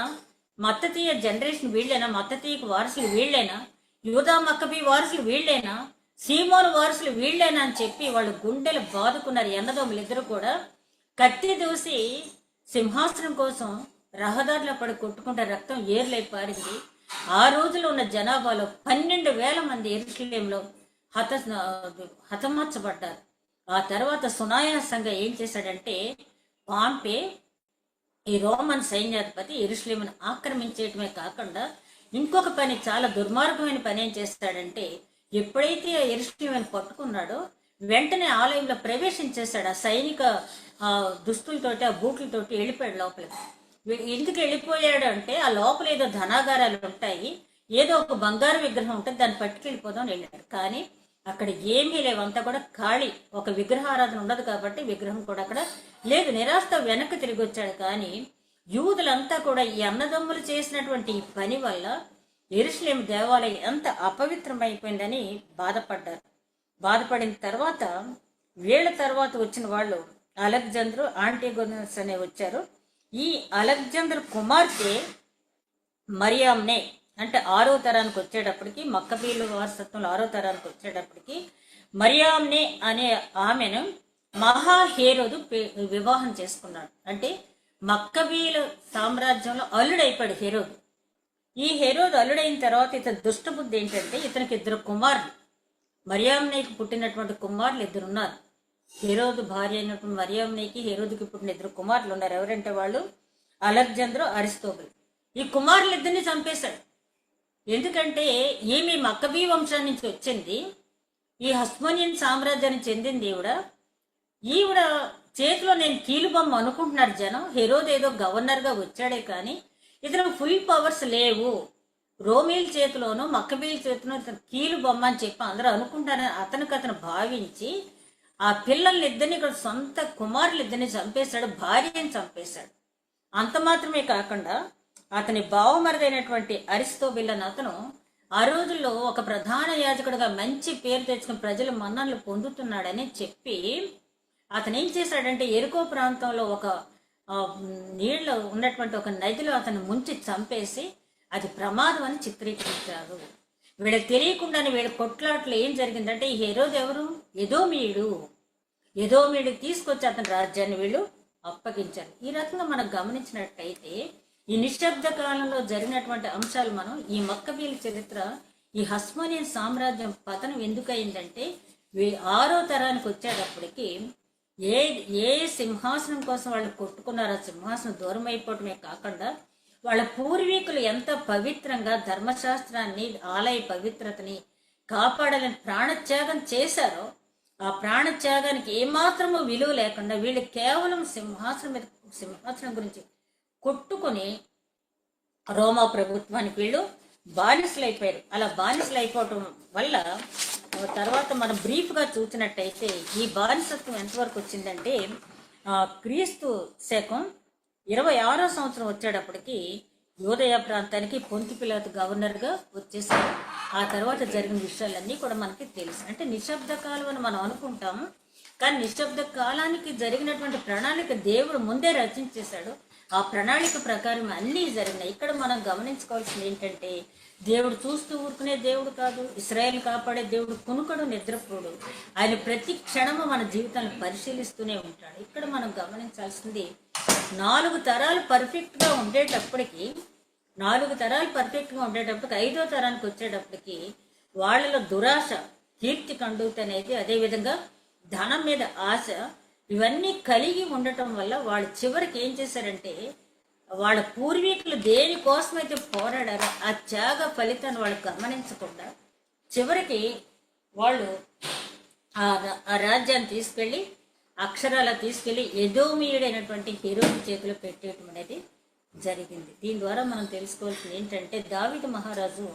మత్తతీయ జనరేషన్, వీళ్ళేనా మత్తతీయకు వారసులు, వీళ్ళేనా యూదా మక్కబీ వారసులు, వీళ్ళేనా సీమోను వారసులు, వీళ్ళేనా అని చెప్పి వాళ్ళు గుండెలు బాదుకున్నారు. అన్నదమ్ములు ఇద్దరు కూడా కత్తి దూసి సింహాసనం కోసం రహదారిలో పడి కొట్టుకుంటే రక్తం ఏర్లై పారింది. ఆ రోజులో ఉన్న జనాభాలో 12,000 మంది యెరూషలేంలో హతమార్చబడ్డారు. ఆ తర్వాత సునాయాన సంఘ ఏం చేశాడంటే, పాంపే ఈ రోమన్ సైన్యాధిపతి యెరూషలేమును ఆక్రమించేయటమే కాకుండా ఇంకొక పని, చాలా దుర్మార్గమైన పని ఏం చేస్తాడంటే, ఎప్పుడైతే యెరూషలేమును పట్టుకున్నాడో వెంటనే ఆలయంలో ప్రవేశించేశాడు. ఆ సైనిక దుస్తులతోటి, ఆ బూట్లతోటి వెళ్ళిపోయాడు లోపలికి. ఎందుకు వెళ్ళిపోయాడు అంటే, ఆ లోపల ఏదో ధనాగారాలు ఉంటాయి, ఏదో ఒక బంగారు విగ్రహం ఉంటుంది, దాన్ని పట్టుకెళ్ళిపోదాం వెళ్ళాడు. కానీ అక్కడ ఏమీ లేవు, అంతా కూడా ఖాళీ. ఒక విగ్రహారాధన ఉండదు కాబట్టి విగ్రహం కూడా అక్కడ లేదు. నిరాశతో వెనక్కి తిరిగి వచ్చాడు. కానీ యూదులంతా కూడా ఈ అన్నదమ్ములు చేసినటువంటి ఈ పని వల్ల యెరూషలేము దేవాలయం ఎంత అపవిత్రమైపోయిందని బాధపడ్డారు. బాధపడిన తర్వాత వీళ్ళ తర్వాత వచ్చిన వాళ్ళు అలెగ్జాండర్, ఆంటిగోనస్ అనే వచ్చారు. ఈ అలెగ్జాండర్ కుమార్తె మరియామ్నే, అంటే 6వ తరానికి వచ్చేటప్పటికి, మక్కబీల వారసత్వంలో 6వ తరానికి వచ్చేటప్పటికి మరియామ్నే అనే ఆమెను మహాహేరోదు వివాహం చేసుకున్నాడు. అంటే మక్కబీల సామ్రాజ్యంలో అల్లుడైపోయాడు హెరోదు. ఈ హెరోదు అల్లుడైన తర్వాత ఇతని దుష్టబుద్ధి ఏంటంటే, ఇతనికి 2 కుమారులు, మరియామ్నేకి పుట్టినటువంటి కుమారులు 2 ఉన్నారు. హెరోదు భార్య అయినటువంటి మరియామ్నేకి హెరోదుకి పుట్టిన 2 కుమారులు ఉన్నారు. ఎవరంటే వాళ్ళు అలెగ్జాండర్, అరిస్తోబుల్. ఈ కుమారులు 2ని చంపేశాడు. ఎందుకంటే ఈమె మక్కబీ వంశాన్ని నుంచి వచ్చింది, ఈ హస్మోనియన్ సామ్రాజ్యానికి చెందింది ఈవిడ చేతిలో నేను కీలుబొమ్మ అనుకుంటున్నారు జనం. హెరోదు ఏదో గవర్నర్గా వచ్చాడే కానీ ఇతను ఫుల్ పవర్స్ లేవు. రోమీల చేతిలోనూ మక్కబీల చేతిలో ఇతను కీలుబొమ్మ అని చెప్పి అందరూ అనుకుంటారని అతను భావించి ఆ పిల్లల్ని ఇద్దరిని, ఇక్కడ సొంత కుమారులు 2ని చంపేశాడు, భార్యని చంపేశాడు. అంత మాత్రమే కాకుండా అతని బావమరిదైనటువంటి అరిస్తోబుల్ అనే అతను ఆ రోజుల్లో ఒక ప్రధాన యాజకుడిగా మంచి పేరు తెచ్చుకుని ప్రజల మన్ననలు పొందుతున్నాడని చెప్పి అతను ఏం చేశాడంటే, ఎరుకో ప్రాంతంలో ఒక నీళ్ళు ఉన్నటువంటి ఒక నదిలో అతను ముంచి చంపేసి అది ప్రమాదం అని చిత్రీకరించారు. వీళ్ళకి తెలియకుండానే వీళ్ళ కొట్లాట్లో ఏం జరిగిందంటే, ఈ హెరోదు ఎవరు, ఎదోమీయుడు తీసుకొచ్చి అతని రాజ్యాన్ని వీళ్ళు అప్పగించారు. ఈ రకంగా మనం గమనించినట్టయితే ఈ నిశ్శబ్ద కాలంలో జరిగినటువంటి అంశాలు మనం ఈ మక్కబీల చరిత్ర, ఈ హస్మోనియన్ సామ్రాజ్యం పతనం ఎందుకయిందంటే, 6వ తరానికి వచ్చేటప్పటికి ఏ సింహాసనం కోసం వాళ్ళు కొట్టుకున్నారో ఆ సింహాసనం దూరం అయిపోవటమే కాకుండా వాళ్ళ పూర్వీకులు ఎంత పవిత్రంగా ధర్మశాస్త్రాన్ని, ఆలయ పవిత్రతని కాపాడాలని ప్రాణత్యాగం చేశారో, ఆ ప్రాణత్యాగానికి ఏమాత్రమూ విలువ లేకుండా వీళ్ళు కేవలం సింహాసనం గురించి కొట్టుకుని రోమా ప్రభుత్వానికి వీళ్ళు బానిసలైపోయారు. అలా బానిసలైపోవటం వల్ల తర్వాత మనం బ్రీఫ్గా చూసినట్టయితే ఈ బానిసత్వం ఎంతవరకు వచ్చిందంటే, క్రీస్తు శకం 26వ సంవత్సరం వచ్చేటప్పటికి యూదయ ప్రాంతానికి పొంతి పిలాతు గవర్నర్గా వచ్చేసారు. ఆ తర్వాత జరిగిన విషయాలన్నీ కూడా మనకి తెలుసు. అంటే నిశ్శబ్ద కాలం అని మనం అనుకుంటాము, కానీ నిశ్శబ్ద కాలానికి జరిగినటువంటి ప్రణాళిక దేవుడు ముందే రచించేశాడు. ఆ ప్రణాళిక ప్రకారం అన్నీ జరిగినాయి. ఇక్కడ మనం గమనించుకోవాల్సింది ఏంటంటే, దేవుడు చూస్తూ ఊరుకునే దేవుడు కాదు, ఇశ్రాయేలు కాపాడే దేవుడు కునుకడు, నిద్రపోడు. ఆయన ప్రతి క్షణము మన జీవితాన్ని పరిశీలిస్తూనే ఉంటాడు. ఇక్కడ మనం గమనించాల్సింది, 4 తరాలు పర్ఫెక్ట్గా ఉండేటప్పటికి 5వ తరానికి వచ్చేటప్పటికి వాళ్ళలో దురాశ, కీర్తి కండూతి అనేది, అదేవిధంగా ధనం మీద ఆశ, ఇవన్నీ కలిగి ఉండటం వల్ల వాళ్ళు చివరికి ఏం చేశారంటే, వాళ్ళ పూర్వీకులు దేనికోసమైతే పోరాడారో ఆ త్యాగ ఫలితాన్ని వాళ్ళు గమనించకుండా చివరికి వాళ్ళు ఆ రాజ్యాన్ని తీసుకెళ్ళి అక్షరాల తీసుకెళ్ళి ఎదోమీయుడైనటువంటి హెరోదు చేతిలో పెట్టేయటం అనేది జరిగింది. దీని ద్వారా మనం తెలుసుకోవాల్సింది ఏంటంటే, దావీదు మహారాజు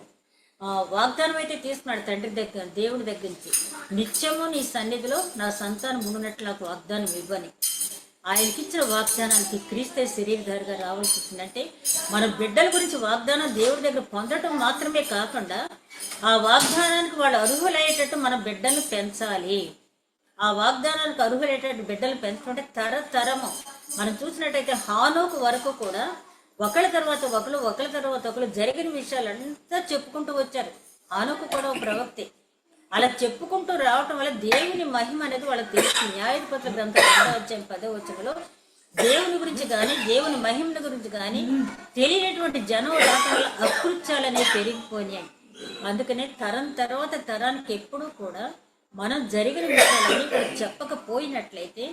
వాగ్దానం అయితే తీసుకున్నాడు తండ్రి దగ్గర, దేవుని దగ్గర నుంచి, నిత్యము నీ సన్నిధిలో నా సంతానం ఉండునట్లు నాకు వాగ్దానం ఇవ్వని. ఆయనకిచ్చిన వాగ్దానానికి క్రీస్తే శరీరధారిగా రావాల్సి వచ్చిందంటే మన బిడ్డల గురించి వాగ్దానం దేవుడి దగ్గర పొందటం మాత్రమే కాకుండా ఆ వాగ్దానానికి వాళ్ళు అర్హులయ్యేటట్టు మన బిడ్డలను పెంచాలి. ఆ వాగ్దానానికి అర్హులయ్యేటట్టు బిడ్డలు పెంచుకుంటే తరతరము మనం చూసినట్టయితే హానోకు వరకు కూడా ఒకళ్ళ తర్వాత ఒకరు జరిగిన విషయాలంతా చెప్పుకుంటూ వచ్చారు. హానోకు కూడా ఒక ప్రవక్తే. అలా చెప్పుకుంటూ రావటం వల్ల దేవుని మహిమ అనేది వాళ్ళకి తెలుసు. న్యాయాధిపతుల గ్రంథం 2వ అధ్యాయం 10వ వచనంలో దేవుని గురించి కానీ దేవుని మహిమల గురించి కానీ తెలియనటువంటి జనం రావటం వల్ల అకృత్యాలనేవి పెరిగిపోయాయి. అందుకనే తరం తర్వాత తరానికి ఎప్పుడూ కూడా మనం జరిగిన విషయాలన్నీ కూడా చెప్పకపోయినట్లయితే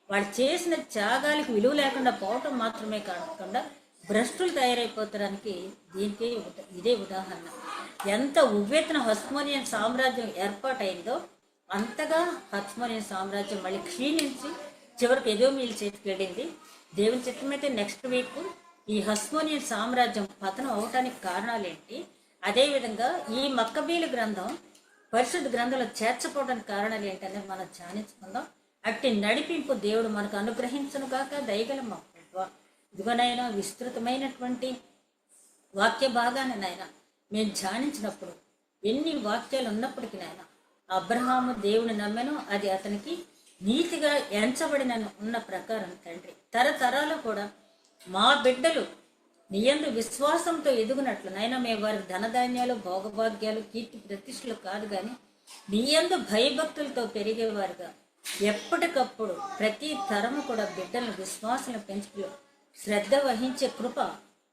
వాళ్ళు చేసిన త్యాగాలకు విలువ లేకుండా పోవటం మాత్రమే కాకుండా భ్రష్టులు తయారైపోతానికి దీనికి ఇదే ఉదాహరణ. ఎంత ఉవ్వెత్తున హస్మోనియన్ సామ్రాజ్యం ఏర్పాటైందో అంతగా హస్మోనియన్ సామ్రాజ్యం మళ్ళీ క్షీణించి చివరికి ఎదోమీయుల చేతికి వెళ్ళింది. దేవుని చిత్తమైతే నెక్స్ట్ వీక్ ఈ హస్మోనియన్ సామ్రాజ్యం పతనం అవటానికి కారణాలేంటి, అదేవిధంగా ఈ మక్కబీల గ్రంథం పరిశుద్ధ గ్రంథంలో చేర్చపోవడానికి కారణాలు ఏంటనేది మనం ధ్యానించుకుందాం. అట్టి నడిపింపు దేవుడు మనకు అనుగ్రహించను గాక. దయగల మా ప్రభువా, ఇదిగోనైనా విస్తృతమైనటువంటి వాక్య భాగాన్ని నాయన మేము ధ్యానించినప్పుడు ఎన్ని వాక్యాలు ఉన్నప్పటికీ నాయన అబ్రహాము దేవుని నమ్మెను, అది అతనికి నీతిగా ఎంచబడిన ఉన్న ప్రకారం తండ్రి తరతరాలు కూడా మా బిడ్డలు నీ యందు విశ్వాసంతో ఎదుగునట్లు నైనా మేము వారికి ధనధాన్యాలు భోగభాగ్యాలు కీర్తి ప్రతిష్టలు కాదు కానీ నీ యందు భయభక్తులతో పెరిగేవారుగా ఎప్పటికప్పుడు ప్రతి తరము కూడా బిడ్డలను విశ్వాసం పెంచుకు శ్రద్ధ వహించే కృప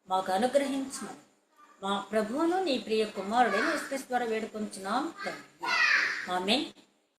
మాకు అనుగ్రహించమని మా ప్రభువును నీ ప్రియ కుమారుడైన యేసు క్రీస్తు ద్వారా వేడుకొంచున్నాం తండ్రి. ఆమేన్.